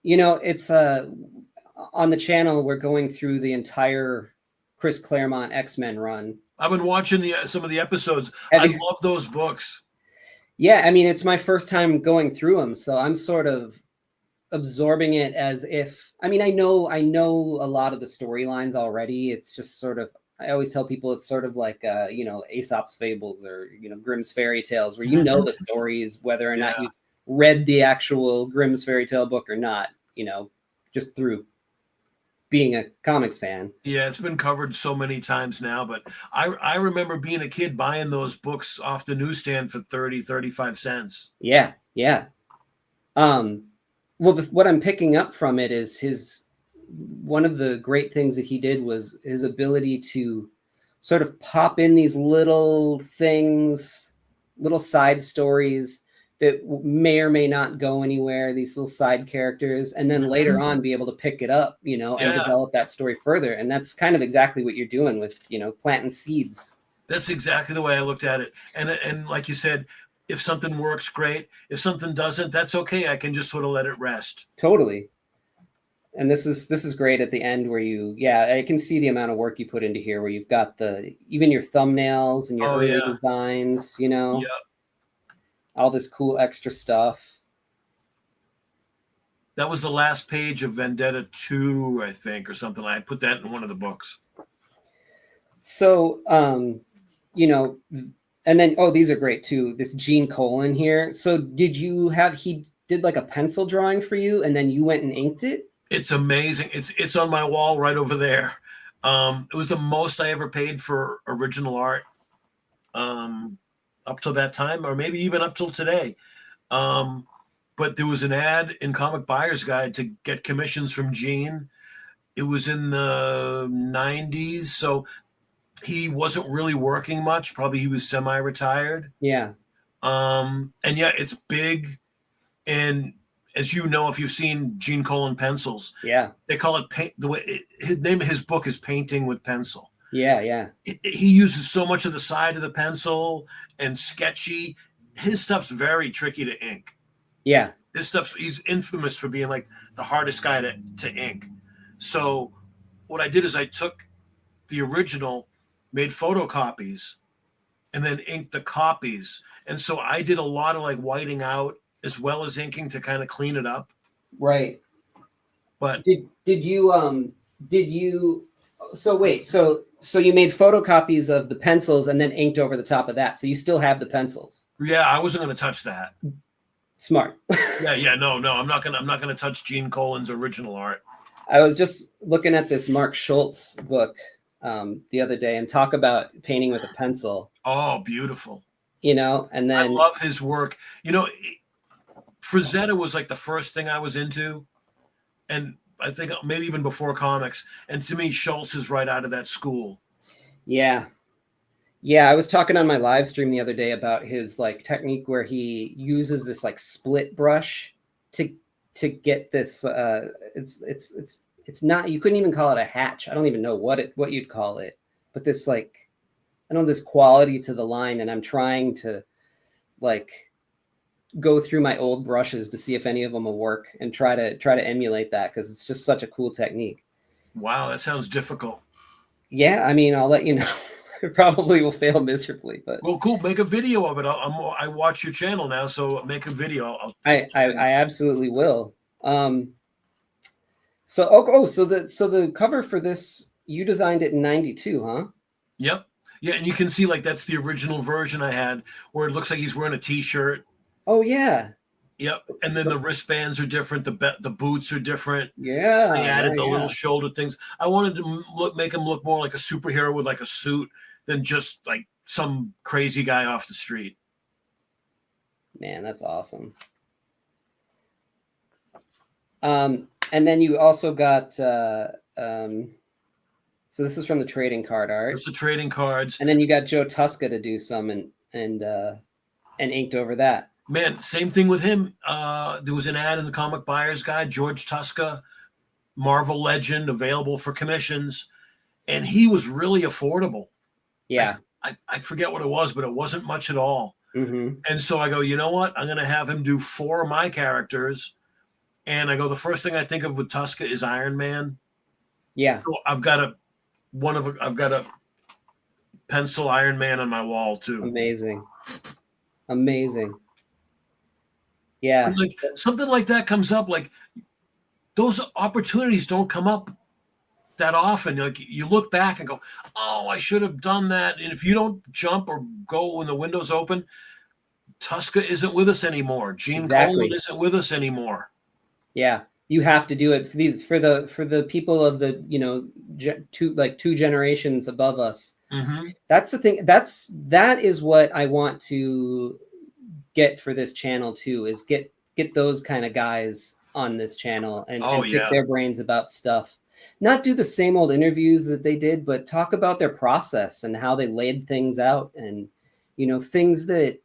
It's on the channel we're going through the entire Chris Claremont X-Men run. I've been watching some of the episodes. I love those books. Yeah, I mean it's my first time going through them, so I'm sort of absorbing it as if I know a lot of the storylines already. It's just sort of, I always tell people it's sort of like Aesop's fables or Grimm's fairy tales, where the stories whether or not you've read the actual Grimm's fairy tale book or not, just through being a comics fan. Yeah, it's been covered so many times now, but I remember being a kid buying those books off the newsstand for 30-35 cents. Yeah. Well, what I'm picking up from it is one of the great things that he did was his ability to sort of pop in these little things, little side stories that may or may not go anywhere, these little side characters, and then later on be able to pick it up, and develop that story further. And that's kind of exactly what you're doing with, planting seeds. That's exactly the way I looked at it. And like you said, if something works, great. If something doesn't, that's okay. I can just sort of let it rest. Totally. And this is great at the end where I can see the amount of work you put into here, where you've got even your thumbnails and your early designs, all this cool extra stuff. That was the last page of Vendetta 2, I think, or something. I put that in one of the books. So, and then, these are great too. This Gene Colan here. So he did like a pencil drawing for you and then you went and inked it? It's amazing. It's on my wall right over there. It was the most I ever paid for original art up till that time, or maybe even up till today. But there was an ad in Comic Buyer's Guide to get commissions from Gene. It was in the 90s, so he wasn't really working much. Probably he was semi-retired. Yeah. And yeah, it's big. And as you know, if you've seen Gene Colan pencils, yeah, they call it paint. The name of his book is Painting with Pencil. Yeah, yeah. He uses so much of the side of the pencil and sketchy. His stuff's very tricky to ink. Yeah. This stuff, he's infamous for being like the hardest guy to ink. So what I did is I took the original, made photocopies, and then inked the copies. And so I did a lot of like whiting out as well as inking to kind of clean it up. Right. But Did you so wait, so you made photocopies of the pencils and then inked over the top of that. So you still have the pencils. yeah, I wasn't going to touch that. Smart. Yeah, no, I'm not gonna touch Gene Colan's original art. I was just looking at this Mark Schultz book the other day and talk about painting with a pencil. Oh, beautiful. You know, and then I love his work. You know, Frazetta was like the first thing I was into, and I think maybe even before comics. And to me, Schultz is right out of that school. yeah. Yeah, I was talking on my live stream the other day about his like technique where he uses this like split brush to get this it's not, you couldn't even call it a hatch. I don't even know what you'd call it. But this like, I don't know, this quality to the line, and I'm trying to like go through my old brushes to see if any of them will work and try to emulate that, because it's just such a cool technique. Wow, that sounds difficult. Yeah, I mean, I'll let you know. It probably will fail miserably, but well, cool. Make a video of it. I watch your channel now, so make a video. I absolutely will. So so the cover for this, you designed it in '92, huh? Yep. Yeah, and you can see like that's the original version I had, where it looks like he's wearing a t-shirt. Oh yeah. Yep. And then the wristbands are different. The boots are different. Yeah. They added the little shoulder things. I wanted to make him look more like a superhero with like a suit than just like some crazy guy off the street. Man, that's awesome. And then you also got so this is from the trading card art. It's the trading cards. And then you got Joe Tusca to do some and inked over that. Man, same thing with him. There was an ad in the Comic Buyer's Guide, George Tusca, Marvel legend, available for commissions, and he was really affordable. Yeah. I forget what it was, but it wasn't much at all. Mm-hmm. And so I go, you know what? I'm going to have him do 4 of my characters. And I go, the first thing I think of with Tusca is Iron Man. Yeah. So I've got a pencil Iron Man on my wall too. Amazing. Yeah. Like something like that comes up, like those opportunities don't come up that often. Like you look back and go, oh, I should have done that. And if you don't jump or go when the window's open, Tusca isn't with us anymore. Gene Colan isn't with us anymore. Yeah. You have to do it for the people of the, you know, two generations above us. Mm-hmm. That's the thing. That is what I want to get for this channel too, is get those kind of guys on this channel and pick their brains about stuff. Not do the same old interviews that they did, but talk about their process and how they laid things out, and, you know, things that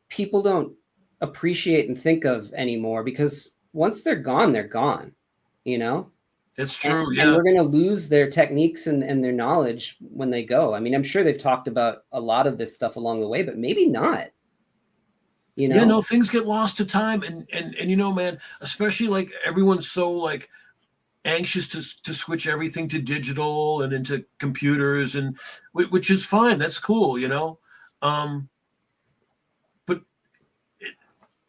people don't appreciate and think of anymore, because once they're gone, you know? It's true. And we're going to lose their techniques and their knowledge when they go. I mean, I'm sure they've talked about a lot of this stuff along the way, but maybe not. You know? Yeah, no, things get lost to time. And you know, man, especially like everyone's so like anxious to switch everything to digital and into computers, and which is fine. That's cool, you know? But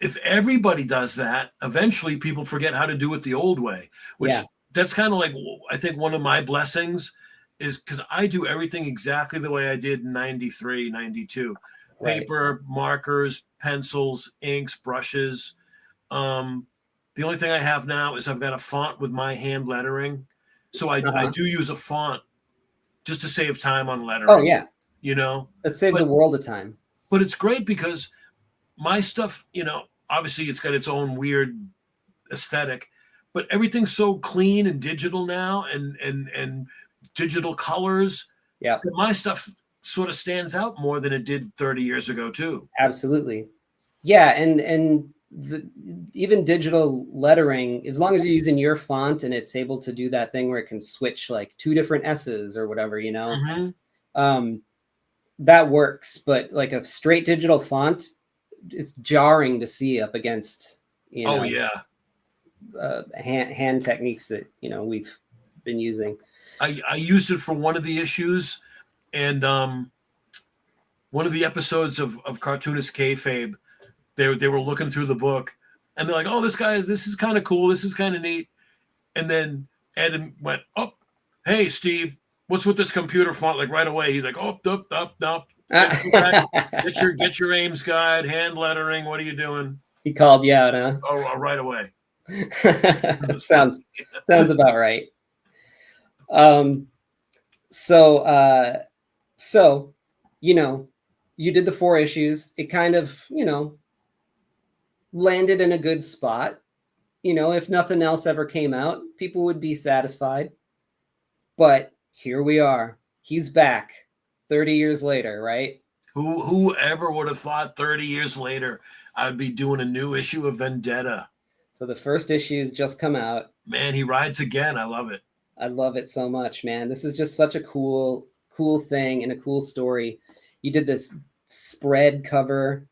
if everybody does that, eventually people forget how to do it the old way, which that's kind of like, I think one of my blessings is because I do everything exactly the way I did in 93, 92. Paper, markers, pencils, inks, brushes. The only thing I have now is I've got a font with my hand lettering. So I do use a font just to save time on lettering. Oh, yeah. You know? It saves a world of time. But it's great because my stuff, you know, obviously it's got its own weird aesthetic, but everything's so clean and digital now, and digital colors. Yeah. My stuff sort of stands out more than it did 30 years ago too. Absolutely. Yeah. And even digital lettering, as long as you're using your font and it's able to do that thing where it can switch like 2 different S's or whatever, that works. But like a straight digital font, it's jarring to see up against, Oh yeah. Hand techniques that we've been using. I used it for one of the issues, and one of the episodes of Cartoonist Kayfabe, they were looking through the book, and they're like, "Oh, this is kind of cool. This is kind of neat." And then Ed went, "Oh, hey Steve, what's with this computer font?" Like right away, he's like, "Oh, up. Get your Ames guide, hand lettering. What are you doing?" He called you out, huh? Oh, right away. sounds about right. So you did the 4 issues. It kind of landed in a good spot. If nothing else ever came out, people would be satisfied. But here we are. He's back 30 years later, right? Whoever would have thought 30 years later I'd be doing a new issue of Vendetta? So the first issue's just come out. Man, he rides again. I love it. I love it so much, man. This is just such a cool thing and a cool story. You did this spread cover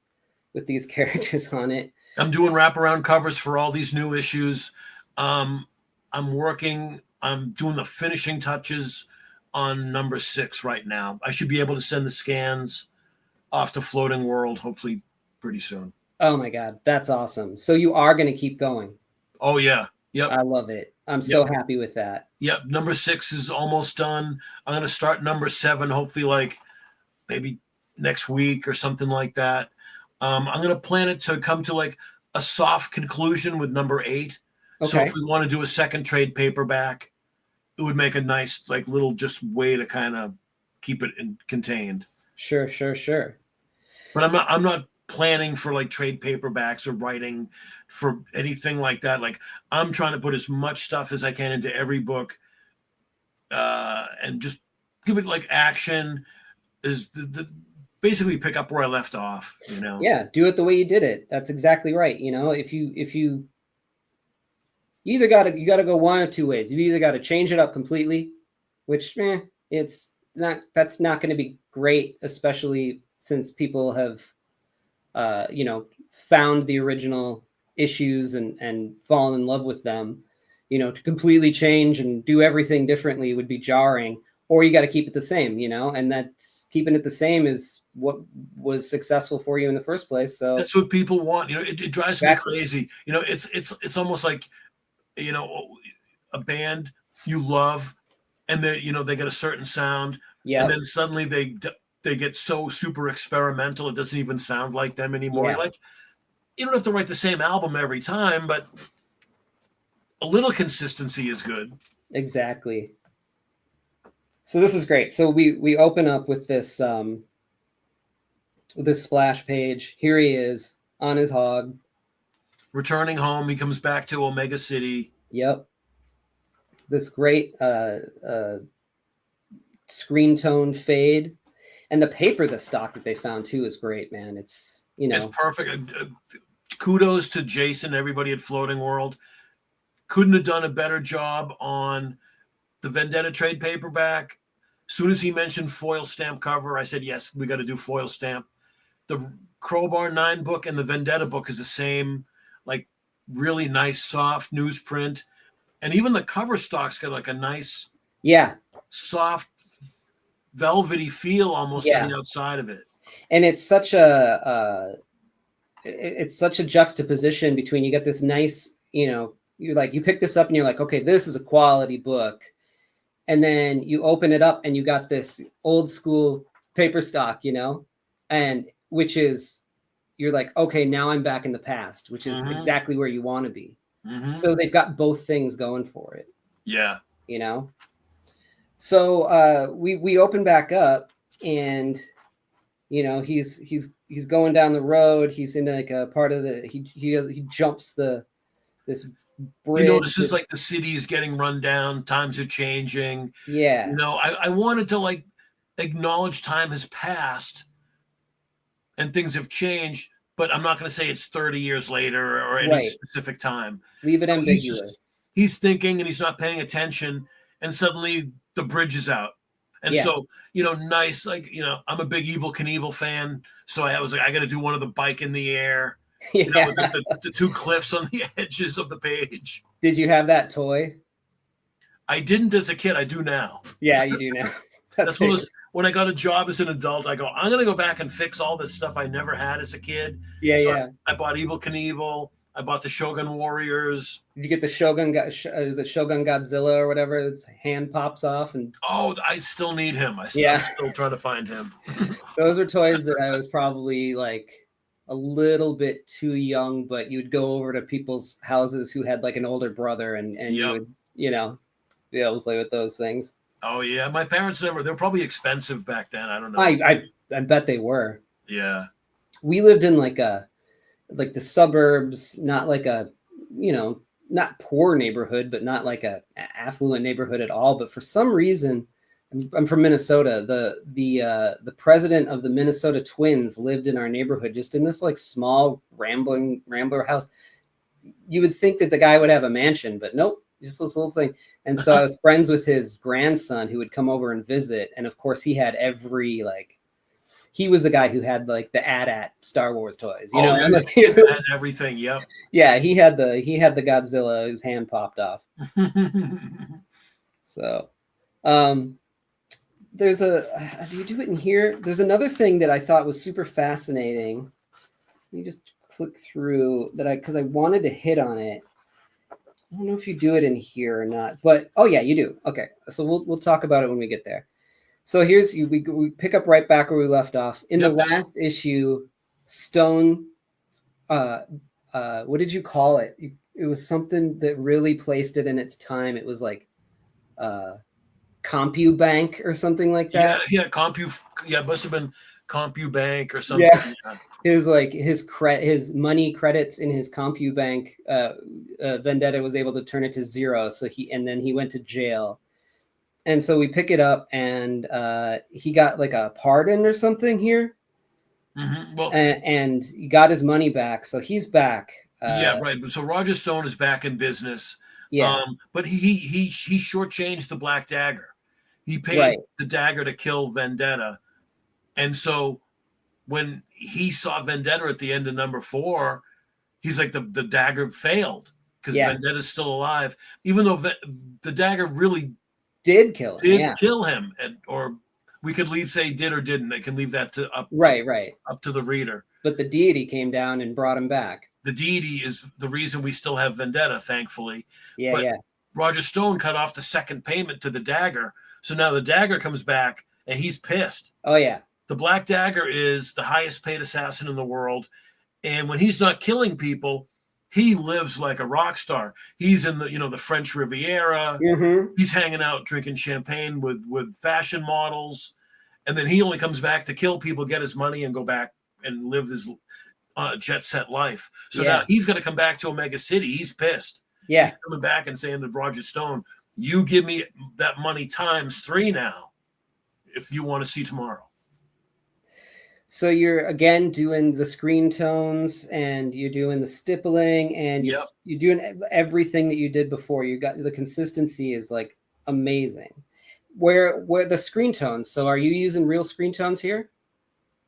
with these characters on it. I'm doing wraparound covers for all these new issues. I'm doing the finishing touches on number 6 right now. I should be able to send the scans off to Floating World hopefully pretty soon. Oh my God, that's awesome. So you are going to keep going. Oh yeah. Yep. I love it. I'm so happy with that. Yep. Number 6 is almost done. I'm going to start number 7, hopefully like maybe next week or something like that. I'm going to plan it to come to like a soft conclusion with number 8. Okay. So if we want to do a second trade paperback, it would make a nice like little just way to kind of keep it contained. Sure. But I'm not planning for like trade paperbacks or writing for anything like that. Like I'm trying to put as much stuff as I can into every book, and just give it like action. Is the basically pick up where I left off. Yeah, do it the way you did it. That's exactly right. If you either gotta go one or 2 ways. You either got to change it up completely, which that's not going to be great, especially since people have found the original issues and fallen in love with them. To completely change and do everything differently would be jarring. Or you got to keep it the same, and that's keeping it the same is what was successful for you in the first place. So that's what people want. It drives me crazy. It's almost like, a band you love, and they get a certain sound, and then suddenly they get so super experimental it doesn't even sound like them anymore. Like you don't have to write the same album every time, but a little consistency is good. Exactly. So this is great. So we open up with this this splash page. Here he is on his hog, returning home. He comes back to Omega City. Yep. This great screen tone fade, and the paper, the stock that they found too is great, man. It's it's perfect. Kudos to Jason, everybody at Floating World. Couldn't have done a better job on the Vendetta trade paperback. As soon as he mentioned foil stamp cover, I said, yes, we got to do foil stamp. The Crowbar 9 book and the Vendetta book is the same, like really nice, soft newsprint. And even the cover stock's got like a nice, soft, velvety feel almost on the outside of it. And it's such a juxtaposition between, you got this nice, you pick this up and you're like, okay, this is a quality book. And then you open it up and you got this old school paper stock, and which is, you're like, okay, now I'm back in the past, which is exactly where you want to be. So they've got both things going for it. Yeah. So we open back up, and he's going down the road. He's in like a part of he jumps this bridge. He notices like the city is getting run down, times are changing. Yeah. I wanted to like acknowledge time has passed and things have changed, but I'm not going to say it's 30 years later or any Right. specific time. Leave it So ambiguous. he's thinking and he's not paying attention, and suddenly the bridge is out. And Yeah. so, nice, like, I'm a big Evil Knievel fan. So I was like, I got to do one of the bike in the air, Yeah. with the two cliffs on the edges of the page. Did you have that toy? I didn't as a kid. I do now. Yeah, you do now. That's when I got a job as an adult, I go, I'm going to go back and fix all this stuff I never had as a kid. Yeah, so yeah. I bought Evil Knievel. I bought the Shogun Warriors. Did you get the Shogun? Is it Shogun Godzilla or whatever? Its hand pops off and. Oh, I still need him. I'm still trying to find him. Those are toys that I was probably like a little bit too young, but you'd go over to people's houses who had like an older brother, and you would be able to play with those things. Oh yeah, my parents never. They're probably expensive back then. I don't know. I bet they were. Yeah. We lived in like the suburbs, not like a, not poor neighborhood, but not like a affluent neighborhood at all. But for some reason, I'm from Minnesota. The president of the Minnesota Twins lived in our neighborhood, just in this like small rambler house. You would think that the guy would have a mansion, but nope, just this little thing. And so I was friends with his grandson who would come over and visit. And of course he had he was the guy who had like the AT-AT Star Wars toys, he had everything. Yep. Yeah. He had the Godzilla whose hand popped off. So, do you do it in here? There's another thing that I thought was super fascinating. Let me just click through because I wanted to hit on it. I don't know if you do it in here or not, but oh yeah, you do. Okay, so we'll talk about it when we get there. So we pick up right back where we left off in the last issue. Stone, what did you call it? It was something that really placed it in its time. It was like CompuBank or something like that. Yeah, it must have been CompuBank or something. Yeah. His money credits in his CompuBank, Vendetta was able to turn it to 0. So then he went to jail, and so we pick it up, and he got like a pardon or something here. Mm-hmm. Well, and he got his money back, so he's back. Yeah, right. So Roger Stone is back in business. Yeah, but he shortchanged the Black Dagger. He paid the dagger to kill Vendetta, and so when he saw Vendetta at the end of number 4, he's like, the dagger failed because Vendetta's still alive, even though the dagger really did kill him. Or we could say did or didn't. They can leave that up to the reader. But the deity came down and brought him back. The deity is the reason we still have Vendetta, thankfully. Yeah. Roger Stone cut off the second payment to the dagger, so now the dagger comes back and he's pissed. Oh yeah. The Black Dagger is the highest paid assassin in the world. And when he's not killing people, he lives like a rock star. He's in the French Riviera. Mm-hmm. He's hanging out, drinking champagne with fashion models. And then he only comes back to kill people, get his money, and go back and live his jet set life. So now he's going to come back to Omega City. He's pissed. Yeah. He's coming back and saying to Roger Stone, you give me that money times 3 now if you want to see tomorrow. So you're again doing the screen tones, and you're doing the stippling, and you're doing everything that you did before. You got the consistency is like amazing. Where the screen tones? So are you using real screen tones here?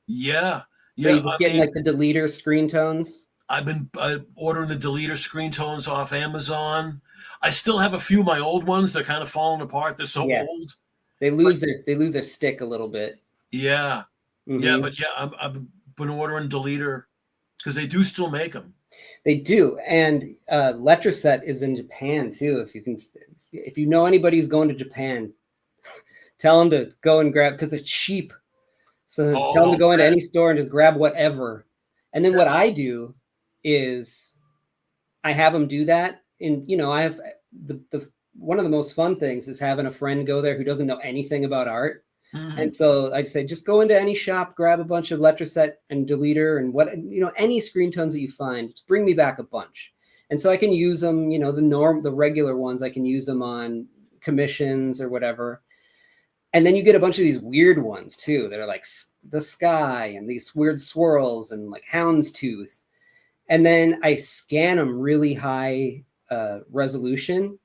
Yeah. So you're getting like the deleter screen tones? I've been ordering the deleter screen tones off Amazon. I still have a few of my old ones. They're kind of falling apart. They're so old. They lose their stick a little bit. Yeah. Mm-hmm. Yeah, but I've been ordering deleter because they do still make them. They do, and Letraset is in Japan too. If you know anybody who's going to Japan, tell them to go and grab, because they're cheap. So tell them to go into any store and just grab whatever. And then what I do is I have them do that. And I have the one of the most fun things is having a friend go there who doesn't know anything about art. Mm-hmm. And so I say, just go into any shop, grab a bunch of Letraset and deleter and any screen tones that you find, just bring me back a bunch. And so I can use them, the regular ones, I can use them on commissions or whatever. And then you get a bunch of these weird ones too that are like the sky and these weird swirls and like houndstooth. And then I scan them really high resolution,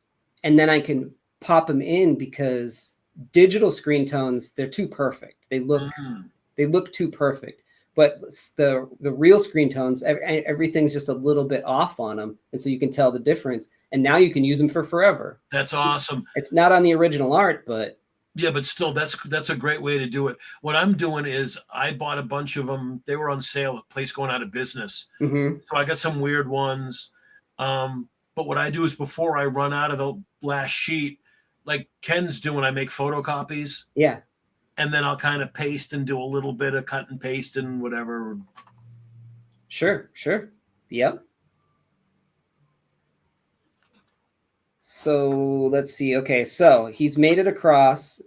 and then I can pop them in because digital screen tones, they're too perfect. They look too perfect. But the real screen tones, everything's just a little bit off on them, and so you can tell the difference. And now you can use them for forever. That's awesome. It's not on the original art, but yeah, but still, that's a great way to do it. What I'm doing is I bought a bunch of them. They were on sale, a place going out of business. mm-hmm. So I got some weird ones. But what I do is before I run out of the last sheet, like Ken's doing, I make photocopies. Yeah. And then I'll kind of paste and do a little bit of cut and paste and whatever. Sure. Yep. So let's see. Okay, so he's made it across.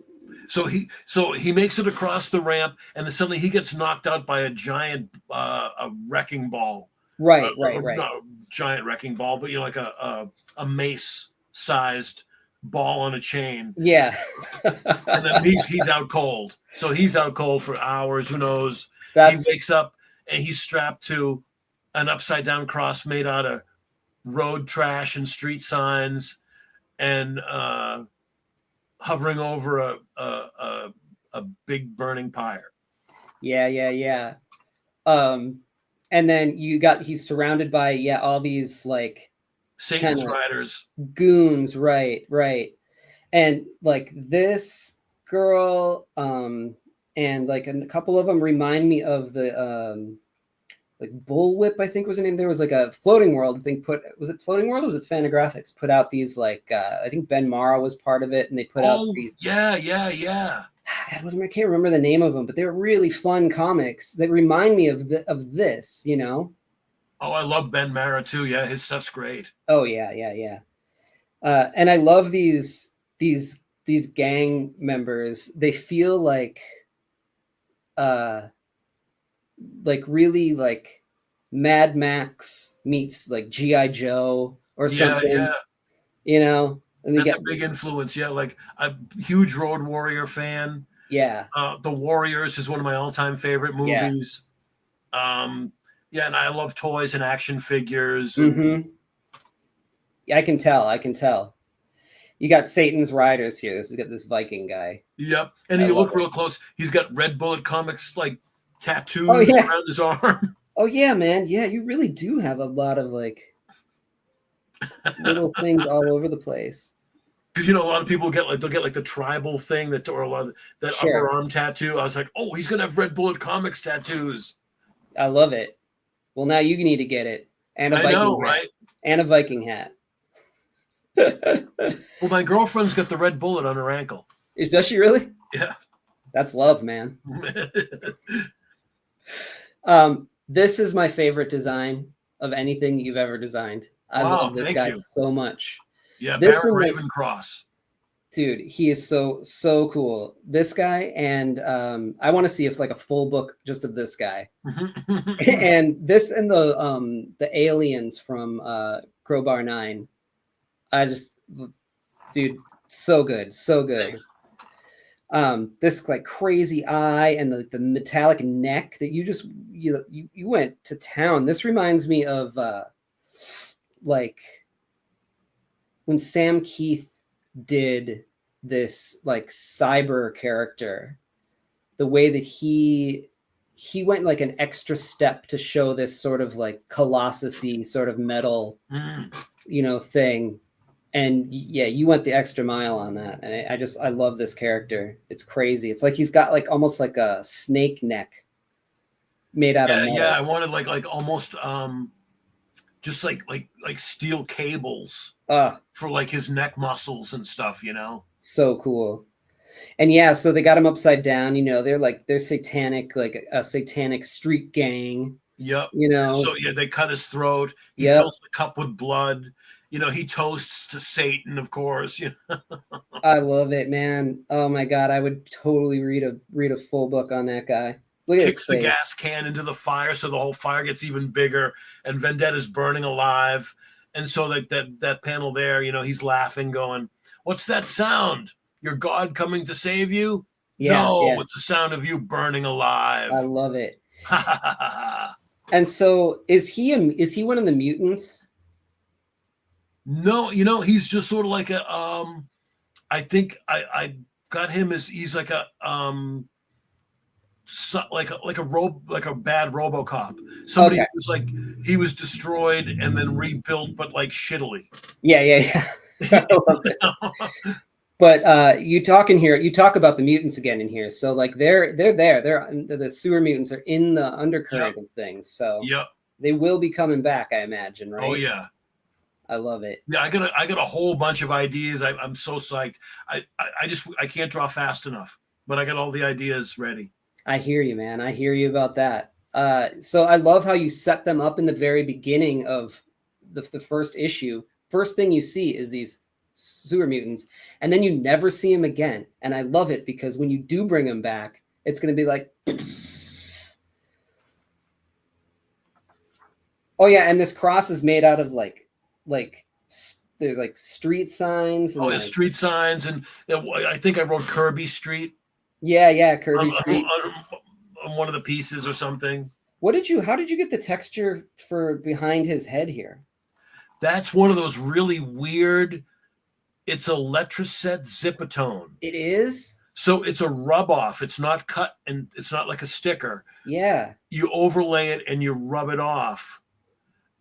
So he makes it across the ramp, and then suddenly he gets knocked out by a giant a wrecking ball. Right. Not a giant wrecking ball, but like a mace sized ball on a chain. Yeah. And then he's out cold. So he's out cold for hours. Who knows? He wakes up and he's strapped to an upside down cross made out of road trash and street signs, and hovering over a big burning pyre. Yeah. And then he's surrounded by all these like Satan's riders, goons, right. And like this girl, and like a couple of them remind me of the like Bullwhip, I think was her name. There was like a Floating World thing was it Floating World or was it Fantagraphics? Put out these like I think Ben Morrow was part of it, and they put out these. Yeah. I can't remember the name of them, but they're really fun comics that remind me of this, you know. Oh, I love Ben Morrow too. Yeah, his stuff's great. Oh yeah. And I love these gang members. They feel like really like Mad Max meets like G.I. Joe or something. Yeah. You know, and that's a big influence. Yeah, like a huge Road Warrior fan. Yeah. The Warriors is one of my all-time favorite movies. Yeah, and I love toys and action figures. Mm-hmm. Yeah, I can tell. You got Satan's Riders here. This has got this Viking guy. Yep, and you look real close. He's got Red Bullet Comics like tattoos around his arm. Oh yeah, man. Yeah, you really do have a lot of like little things all over the place. Because a lot of people they'll get like the tribal thing or a lot of that upper arm tattoo. I was like, oh, he's gonna have Red Bullet Comics tattoos. I love it. Well, now you need to get it, and a Viking hat. Right? And a Viking hat. Well, my girlfriend's got the Red Bullet on her ankle. Does she really? Yeah. That's love, man. This is my favorite design of anything you've ever designed. I love this guy so much. Yeah, this Baron Ravencross. Dude, he is so cool. This guy, and I want to see if like a full book just of this guy. And this and the aliens from Crowbar 9. Dude, so good. Thanks. This like crazy eye and the metallic neck that you went to town. This reminds me of like when Sam Keith did this like cyber character, the way that he went like an extra step to show this sort of like colossus-y sort of metal thing. And yeah, you went the extra mile on that. And I love this character. It's crazy. It's like he's got like almost like a snake neck made out of metal. Yeah, I wanted like almost just like steel cables for like his neck muscles and stuff, So cool. And yeah, so they got him upside down, they're satanic, like a satanic street gang. Yep. So yeah, they cut his throat. He fills the cup with blood. He toasts to Satan, of course. I love it, man. Oh my God, I would totally read a full book on that guy. Look at Kicks the gas can into the fire, so the whole fire gets even bigger, and Vendetta's burning alive. And so like that panel there, he's laughing, going, "What's that sound? Your God coming to save you?" Yeah, No, yeah. it's the sound of you burning I alive. love it. Ha ha ha ha ha. And so is he one of the mutants? No, he's just sort of like a I think I got him as he's like a like a bad RoboCop. Somebody Okay. who was like he was destroyed and then rebuilt, but like shittily. Yeah, yeah, yeah. I love it. But you talk in here, you talk about the mutants again in here. So like they're there. They're the sewer mutants are in the Yep. undercurrent of things. So Yep. they will be coming back, I imagine, Oh right? yeah. I love it. Yeah, I got a whole bunch of ideas. I'm so psyched. I can't draw fast enough, but I got all the ideas ready. I hear you, man. I hear you about that. So I love how you set them up in the very beginning of the first issue. First thing you see is these sewer mutants, and then you never see them again. And I love it because when you do bring them back, it's going to be like, oh yeah, and this cross is made out of there's like street signs and Oh yeah, like street signs and I think I wrote Kirby Street yeah, on, Kirby Street. on one of the pieces or something. How did you get the texture for behind his head here? That's one of those really weird. It's a Letraset Zipatone. It is? So it's a rub off. It's not cut and it's not like a sticker. Yeah. You overlay it and you rub it off.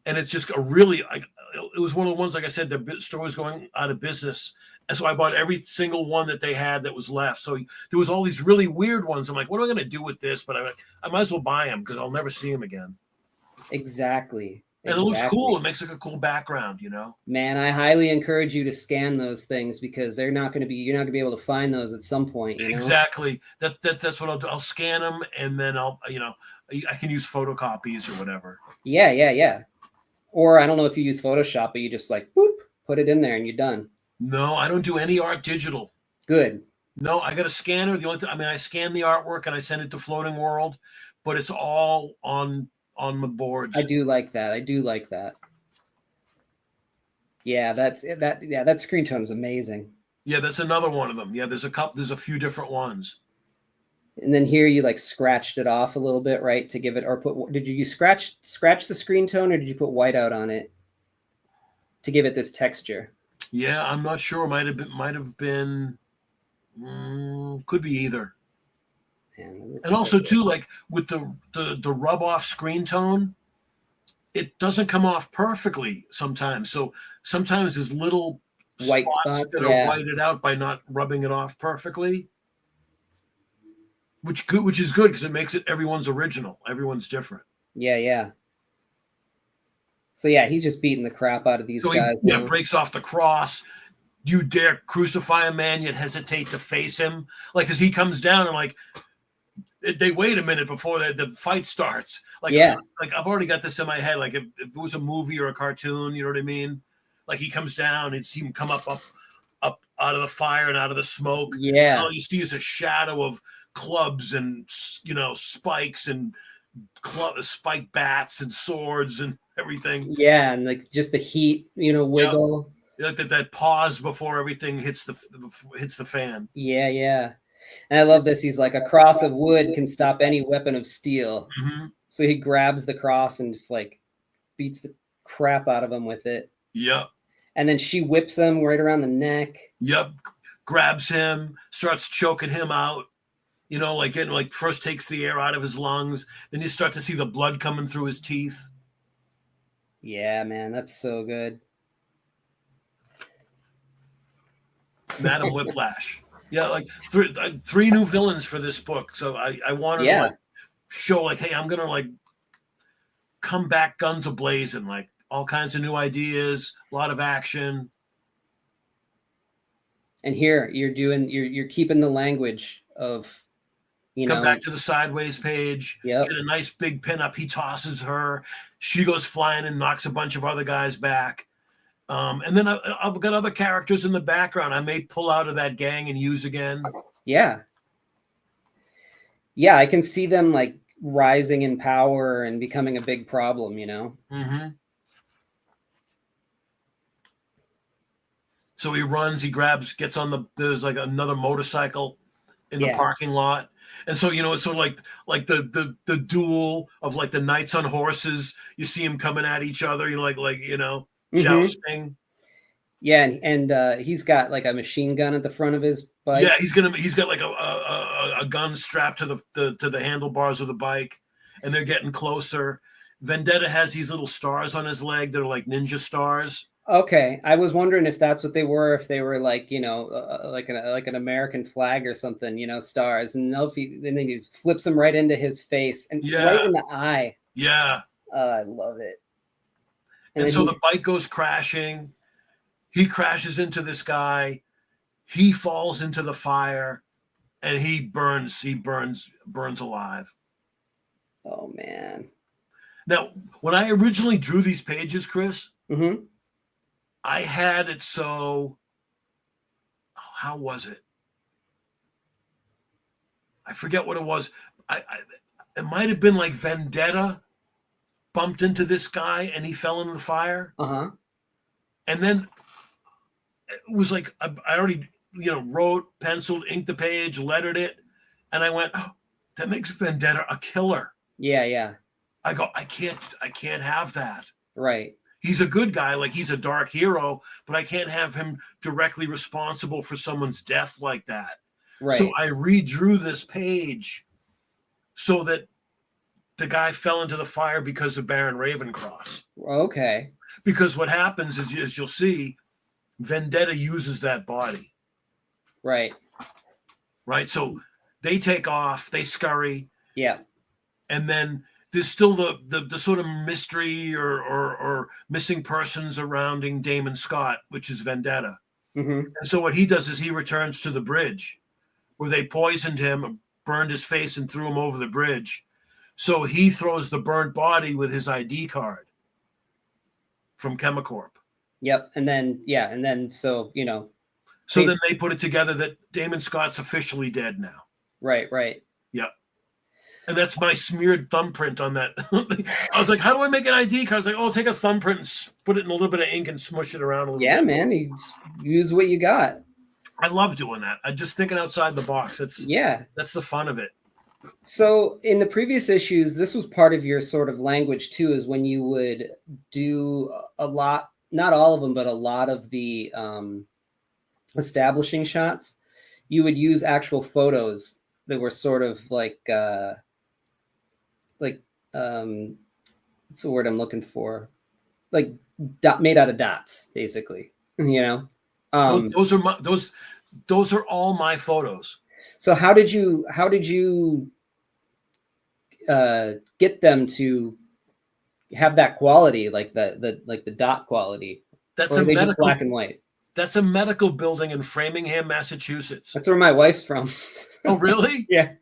And it's just a really, it was one of the ones, like I said, the store was going out of business. And so I bought every single one that they had that was left. So there was all these really weird ones. I'm like, what am I going to do with this? But I might as well buy them because I'll never see them again. Exactly. And it looks cool. It makes like a cool background, Man, I highly encourage you to scan those things because you're not going to be able to find those at some point, Exactly. That's what I'll do. I'll scan them and then I can use photocopies or whatever. Yeah, yeah, yeah. Or I don't know if you use Photoshop, but you just like boop, put it in there and you're done. No, I don't do any art digital. Good. No, I got a scanner. The only thing, I scan the artwork and I send it to Floating World, but it's all on the boards. I do like that. I do like that. Yeah, that screen tone is amazing. Yeah, that's another one of them. Yeah, there's a few different ones. And then here you like scratched it off a little bit, right? To give it, or did you scratch the screen tone or did you put whiteout on it to give it this texture? Yeah, I'm not sure. Might have been could be either. Man, and also too, like with the rub off screen tone, it doesn't come off perfectly sometimes. So sometimes there's little white spots that are whited out by not rubbing it off perfectly. Which is good because it makes it everyone's original. Everyone's different. Yeah, yeah. So yeah, he's just beating the crap out of these guys. Yeah, breaks off the cross. You dare crucify a man yet hesitate to face him? Like as he comes down and like they wait a minute before the fight starts. Like yeah, like I've already got this in my head. Like if it was a movie or a cartoon, you know what I mean? Like he comes down and see him come up out of the fire and out of the smoke. Yeah, and all you see is a shadow of clubs and spikes and spike bats and swords and everything. Yeah, and like just the heat, wiggle. Yep. Like that pause before everything hits the fan. Yeah, yeah. And I love this. He's like, a cross of wood can stop any weapon of steel. Mm-hmm. So he grabs the cross and just like beats the crap out of him with it. Yep. And then she whips him right around the neck. Yep. Grabs him, starts choking him out. Like first takes the air out of his lungs. Then you start to see the blood coming through his teeth. Yeah, man, that's so good. Madam Whiplash. Yeah, like three new villains for this book. So I wanted to like show like, hey, I'm gonna like come back guns a-blazing, like all kinds of new ideas, a lot of action. And here you're keeping the language of come back to the sideways page, get a nice big pin up. He tosses her. She goes flying and knocks a bunch of other guys back. And then I've got other characters in the background I may pull out of that gang and use again. Yeah. Yeah, I can see them like rising in power and becoming a big problem, Mm-hmm. So he runs, he grabs, gets on there's like another motorcycle in the parking lot. And so, it's sort of like the duel of like the knights on horses. You see them coming at each other, jousting. Yeah, and he's got like a machine gun at the front of his bike. Yeah, he's got like a gun strapped to the handlebars of the bike, and they're getting closer. Vendetta has these little stars on his leg that are like ninja stars. Okay, I was wondering if that's what they were, if they were like like an American flag or something, stars, and then he just flips them right into his face and right in the eye. Yeah, I love it. And so the bike goes crashing. He crashes into this guy. He falls into the fire, and he burns alive. Oh man! Now, when I originally drew these pages, Chris. Mm-hmm. I had it so, how was it? I forget what it was. It might have been like Vendetta bumped into this guy and he fell into the fire. Uh-huh. And then it was like, I already, wrote, penciled, inked the page, lettered it. And I went, oh, that makes Vendetta a killer. Yeah, yeah. I go, I can't have that. Right. He's a good guy, like he's a dark hero, but I can't have him directly responsible for someone's death like that. Right. So I redrew this page so that the guy fell into the fire because of Baron Ravencross. Okay. Because what happens is, as you'll see, Vendetta uses that body. Right. Right. So they take off, they scurry. Yeah. And then there's still the sort of mystery or missing person surrounding Damon Scott, which is Vendetta. Mm-hmm. And so what he does is he returns to the bridge where they poisoned him, burned his face, and threw him over the bridge. So he throws the burnt body with his ID card from Chemicorp. Yep. And then so So then they put it together that Damon Scott's officially dead now. Right. Yep. And that's my smeared thumbprint on that. I was like, how do I make an ID card? I was like, oh, take a thumbprint and put it in a little bit of ink and smush it around a little bit. Yeah, man. You use what you got. I love doing that. I'm just thinking outside the box. That's the fun of it. So in the previous issues, this was part of your sort of language too, is when you would do a lot, not all of them, but a lot of the establishing shots, you would use actual photos that were sort of like what's the word I'm looking for? Like made out of dots, basically. Those are all my photos. So how did you get them to have that quality, like the dot quality? That's a medical black and white. That's a medical building in Framingham, Massachusetts. That's where my wife's from. Oh, really? Yeah.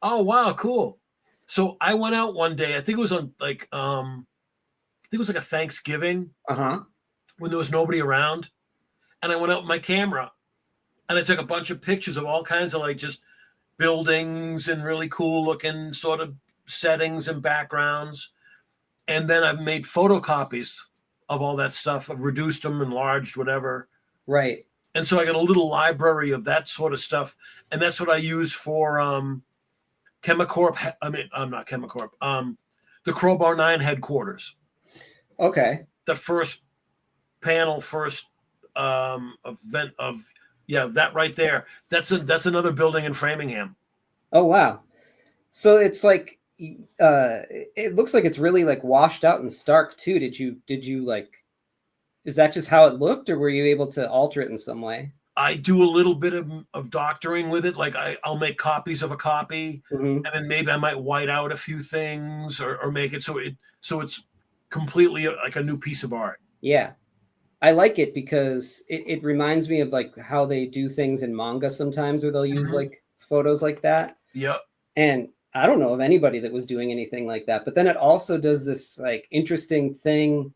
Oh, wow, cool. So I went out one day. I think it was on like a Thanksgiving. When there was nobody around, and I went out with my camera, and I took a bunch of pictures of all kinds of like just buildings and really cool looking sort of settings and backgrounds, and then I've made photocopies of all that stuff. I've reduced them, enlarged, whatever. Right. And so I got a little library of that sort of stuff, and that's what I use for Chemicorp. I mean, not Chemicorp. The Crowbar 9 headquarters. Okay. The first panel, event of that right there. That's another building in Framingham. Oh wow! So it's like it looks like it's really like washed out and stark too. Did you like? Is that just how it looked, or were you able to alter it in some way? I do a little bit of doctoring with it. Like I'll make copies of a copy, and then maybe I might white out a few things or make it so it's completely like a new piece of art. Yeah. I like it because it reminds me of like how they do things in manga sometimes, where they'll use like photos like that. Yep. And I don't know of anybody that was doing anything like that. But then it also does this like interesting thing.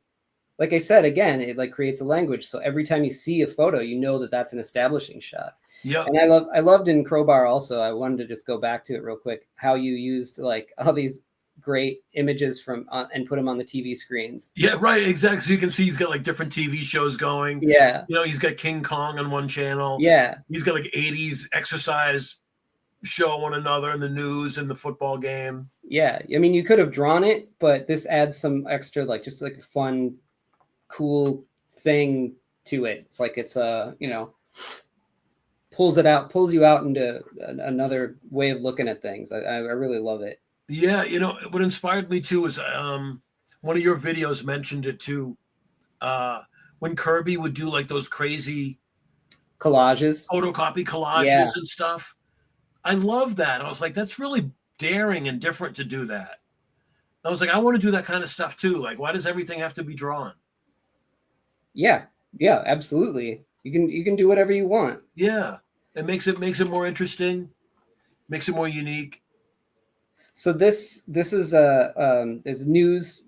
Like I said, again, it like creates a language. So every time you see a photo, you know that that's an establishing shot. Yeah. And I loved in Crowbar also. I wanted to just go back to it real quick. How you used like all these great images from and put them on the TV screens. Yeah, right. Exactly. So you can see he's got like different TV shows going. Yeah. He's got King Kong on one channel. Yeah. He's got like 80s exercise show one another in the news and the football game. Yeah, I mean, you could have drawn it, but this adds some extra, like, just like a fun, cool thing to it. It's like it's a, pulls you out into another way of looking at things. I really love it. Yeah, what inspired me too is one of your videos mentioned it too. When Kirby would do like those crazy Collages. photocopy Yeah. collages and stuff. I love that. I was like, that's really daring and different to do that. I was like, I want to do that kind of stuff too. Like, why does everything have to be drawn? Yeah, absolutely. You can do whatever you want. Yeah, it makes it more interesting, makes it more unique. So this is a this news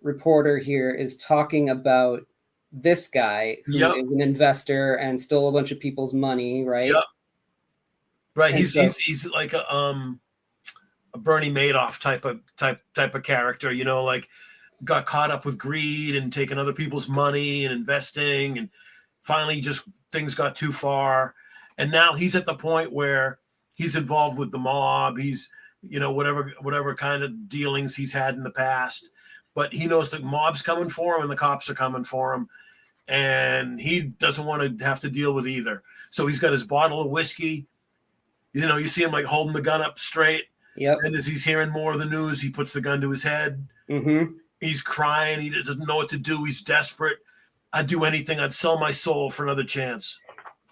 reporter here is talking about this guy who Yep. is an investor and stole a bunch of people's money, right? Yep. Right. And He's like a Bernie Madoff type of character, like got caught up with greed and taking other people's money and investing, and finally just things got too far. And now he's at the point where he's involved with the mob. He's, whatever kind of dealings he's had in the past, but he knows the mob's coming for him and the cops are coming for him. And he doesn't want to have to deal with either. So he's got his bottle of whiskey. You see him like holding the gun up straight. Yep. And as he's hearing more of the news, he puts the gun to his head. Mm-hmm. He's crying. He doesn't know what to do. He's desperate. I'd do anything. I'd sell my soul for another chance.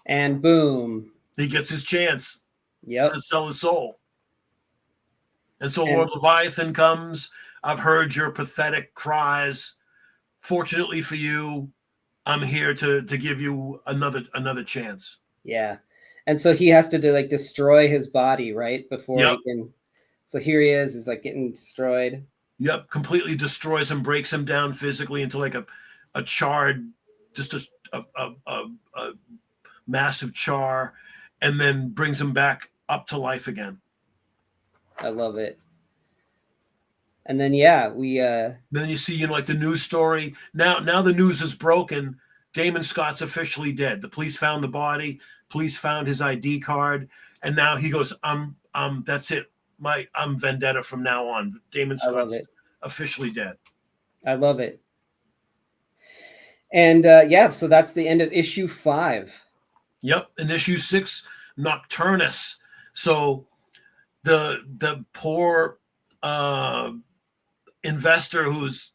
And boom. He gets his chance Yep. to sell his soul. And so Lord Leviathan comes. I've heard your pathetic cries. Fortunately for you, I'm here to give you another chance. Yeah. And so he has to destroy his body, right? Before he can. So here he is. He's like getting destroyed. Yep. Completely destroys him, breaks him down physically into like a charred, just a massive char, and then brings him back up to life again. I love it. And then we then you see like the news story. Now the news is broken. Damon Scott's officially dead. The police found the body. Police found his ID card, and now he goes, that's it. I'm Vendetta from now on. Damon Scott's officially dead. I love it. And so that's the end of issue 5. Yep. In issue 6, Nocturnus. So the poor investor who's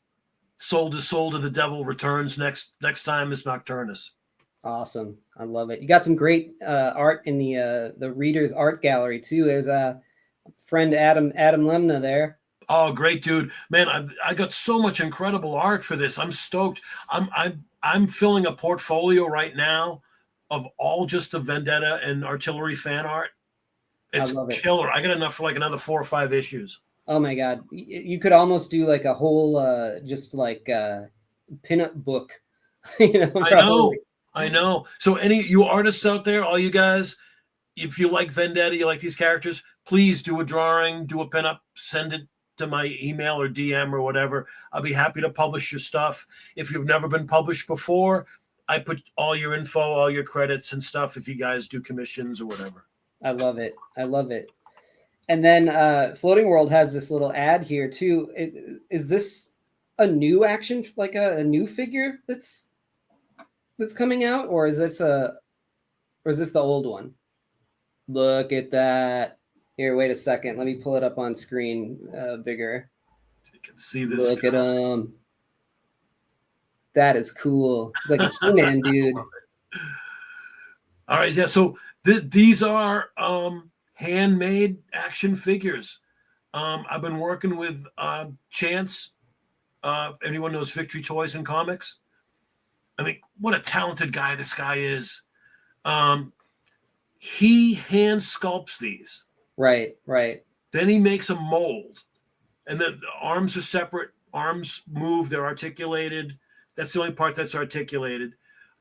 sold his soul to the devil returns. Next time is Nocturnus. Awesome. I love it. You got some great art in the reader's art gallery too. There's a friend Adam Lemna there. Oh, great dude, man! I got so much incredible art for this. I'm stoked. I'm filling a portfolio right now of all just the Vendetta and Artillery fan art. It's killer. I got enough for like another 4 or 5 issues. Oh my god, you could almost do like a whole just like pinup book. I know. So any you artists out there, all you guys, if you like Vendetta, you like these characters, please do a drawing, do a pinup, send it to my email or DM or whatever. I'll be happy to publish your stuff. If you've never been published before, I put all your info, all your credits and stuff if you guys do commissions or whatever. I love it. And then Floating World has this little ad here too. Is this a new action, like a new figure that's coming out, or is this the old one? Look at that. Here, wait a second. Let me pull it up on screen bigger. You can see this. Look at him. That is cool. He's like a He-Man dude. All right, yeah. So these are handmade action figures. I've been working with Chance. Anyone knows Victory Toys and Comics? I mean, what a talented guy this guy is. He hand sculpts these. Right. Then he makes a mold. And the arms are separate. Arms move. They're articulated. That's the only part that's articulated.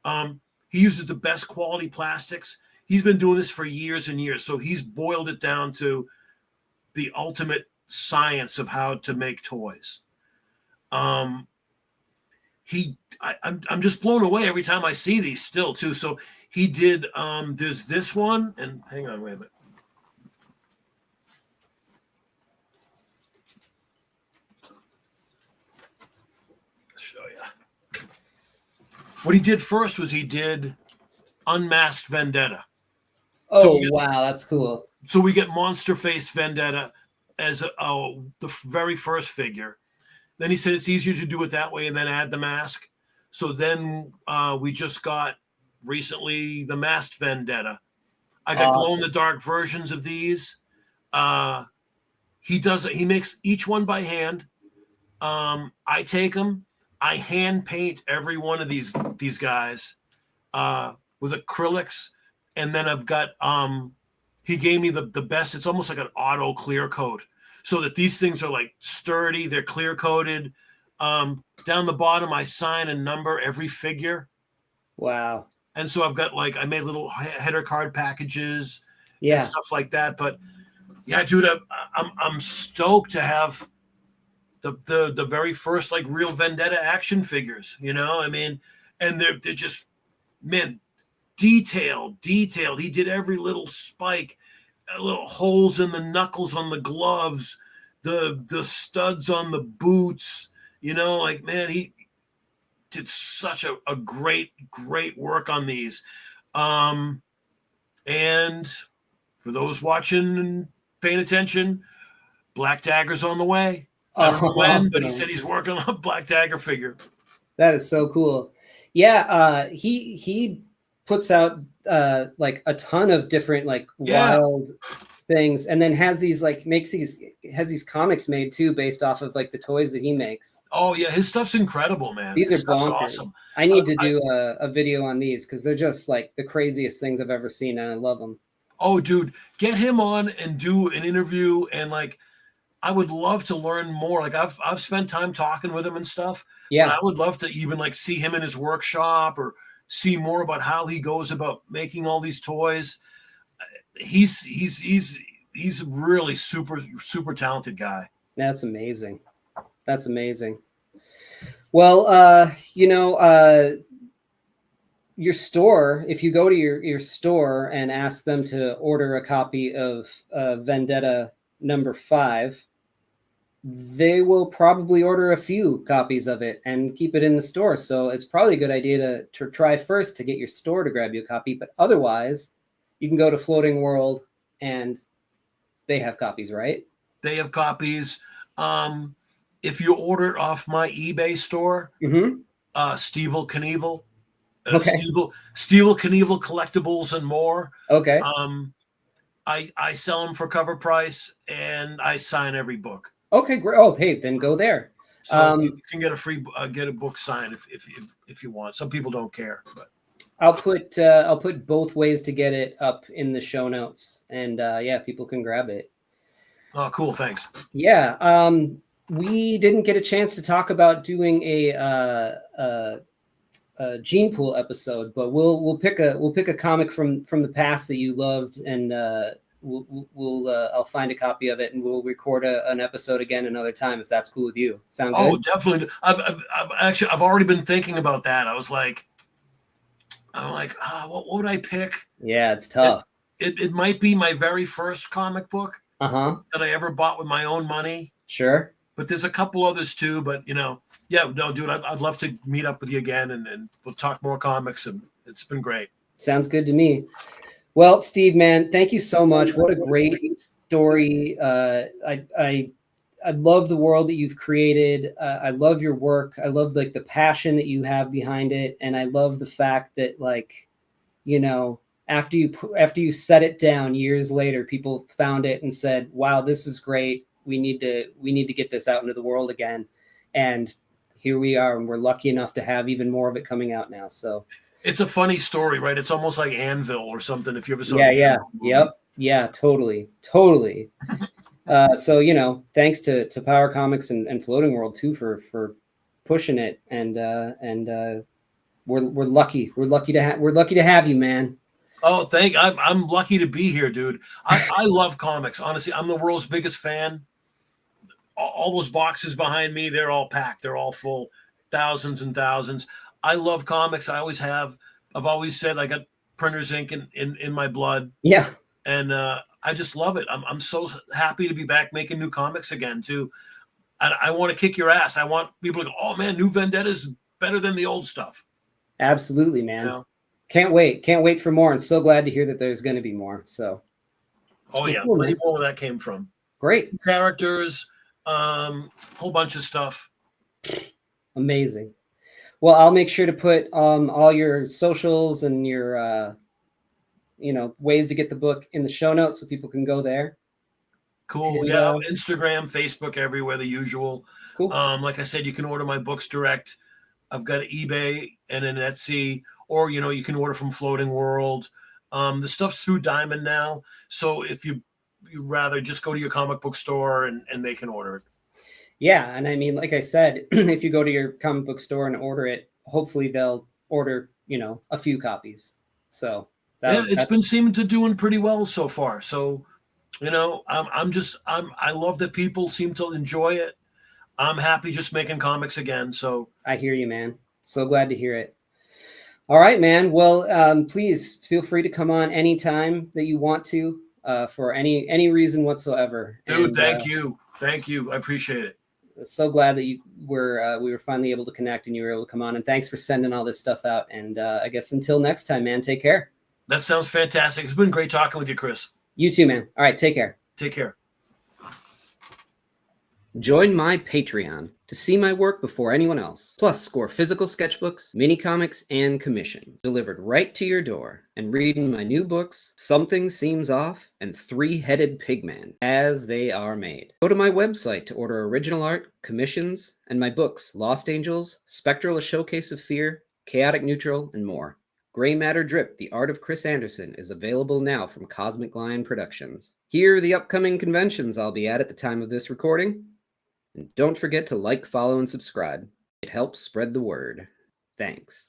He uses the best quality plastics. He's been doing this for years and years. So he's boiled it down to the ultimate science of how to make toys. I'm just blown away every time I see these still too. So he did, there's this one, and hang on, wait a minute. what he did first was he did Unmasked Vendetta. Oh, wow, that's cool. So we get Monster Face Vendetta as the very first figure. Then he said it's easier to do it that way and then add the mask. So then we just got recently the Masked Vendetta. I got glow in the dark versions of these. He makes each one by hand. I take them, I hand paint every one of these guys with acrylics, and then I've got he gave me the best. It's almost like an auto clear coat, so that these things are like sturdy. They're clear coated. Down the bottom, I sign and number every figure. Wow. And so I've got I made little header card packages, and stuff like that. But yeah, dude, I'm stoked to have the very first real Vendetta action figures. I mean, and they're just detailed. He did every little spike, little holes in the knuckles on the gloves, the studs on the boots. He did such a great work on these. And for those watching and paying attention, Black Dagger's on the way. I don't know when, but he said he's working on a Black Dagger figure. That is so cool. Yeah, he puts out a ton of different wild things, and then has these has these comics made too based off of the toys that he makes. Oh yeah, his stuff's incredible, man. These are bonkers. Awesome. I need to do a video on these because they're just the craziest things I've ever seen, and I love them. Oh, dude, get him on and do an interview, and I would love to learn more. I've spent time talking with him and stuff. Yeah, I would love to even see him in his workshop or see more about how he goes about making all these toys. He's really super talented guy. That's amazing. That's amazing. Well, your store, if you go to your store and ask them to order a copy of Vendetta #5, they will probably order a few copies of it and keep it in the store. So it's probably a good idea to try first to get your store to grab you a copy. But otherwise, you can go to Floating World and they have copies, right? They have copies. If you order off my eBay store, Steve Knievel, Steve Knievel Collectibles and More. Okay. I sell them for cover price, and I sign every book. Okay, great. Oh, hey, then go there. So you can get a book signed if you want. Some people don't care, but I'll put both ways to get it up in the show notes, and people can grab it. Oh, cool! Thanks. Yeah, we didn't get a chance to talk about doing a Gene Pool episode, but we'll pick a comic from the past that you loved, and I'll find a copy of it, and we'll record an episode again another time if that's cool with you. Sound good? Oh, definitely. I've already been thinking about that. I'm like, what would I pick? Yeah, it's tough. It might be my very first comic book that I ever bought with my own money. Sure. But there's a couple others too. But dude, I'd love to meet up with you again, and we'll talk more comics, and it's been great. Sounds good to me. Well, Steve, man, thank you so much. What a great story. I love the world that you've created. I love your work. I love the passion that you have behind it. And I love the fact that after you set it down years later, people found it and said, wow, this is great. We need to get this out into the world again. And here we are. And we're lucky enough to have even more of it coming out now. So it's a funny story, right? It's almost like Anvil or something. If you ever saw yeah, totally. So thanks to Power Comics and Floating World too for pushing it, and we're lucky. We're lucky to have you, man. Oh, I'm lucky to be here, dude. I love comics. Honestly, I'm the world's biggest fan. All those boxes behind me, they're all packed. They're all full, thousands and thousands. I love comics. I always have. I've always said I got printer's ink in my blood. Yeah. And I just love it. I'm so happy to be back making new comics again too. And I want to kick your ass. I want people to go, oh man, new Vendetta is better than the old stuff. Absolutely, man. You know? Can't wait for more, and so glad to hear that there's going to be more. So, Oh yeah, cool, plenty man. more where that came from. Great, Characters, whole bunch of stuff. amazing. Well, I'll make sure to put all your socials and your ways to get the book in the show notes so people can go there. Cool. And, Yeah, Instagram, Facebook, everywhere, the usual. cool. Like I said, you can order my books direct. I've got eBay and an Etsy, or you can order from Floating World. The stuff's through Diamond now, so if you rather just go to your comic book store and they can order it. Yeah, and I mean, like I said, if you go to your comic book store and order it, hopefully they'll order a few copies. So Yeah, it's been seeming to doing pretty well so far. So I love that people seem to enjoy it. I'm happy just making comics again. So I hear you, man. So glad to hear it. All right, man. Well, please feel free to come on anytime that you want to, for any reason whatsoever. Dude, And, thank you. I appreciate it. so glad that we were finally able to connect and you were able to come on. And thanks for sending all this stuff out. And I guess until next time, man, take care. That sounds fantastic. It's been great talking with you, Chris. You too, man. All right, take care. Take care. Join my Patreon to see my work before anyone else. Plus, score physical sketchbooks, mini comics, and commissions delivered right to your door. And reading my new books, Something Seems Off and Three-Headed Pigman, as they are made. Go to my website to order original art, commissions, and my books, Lost Angels, Spectral: A Showcase of Fear, Chaotic Neutral, and more. Gray Matter Drip, The Art of Chris Anderson, is available now from Cosmic Lion Productions. Here are the upcoming conventions I'll be at the time of this recording. And don't forget to like, follow, and subscribe. It helps spread the word. Thanks.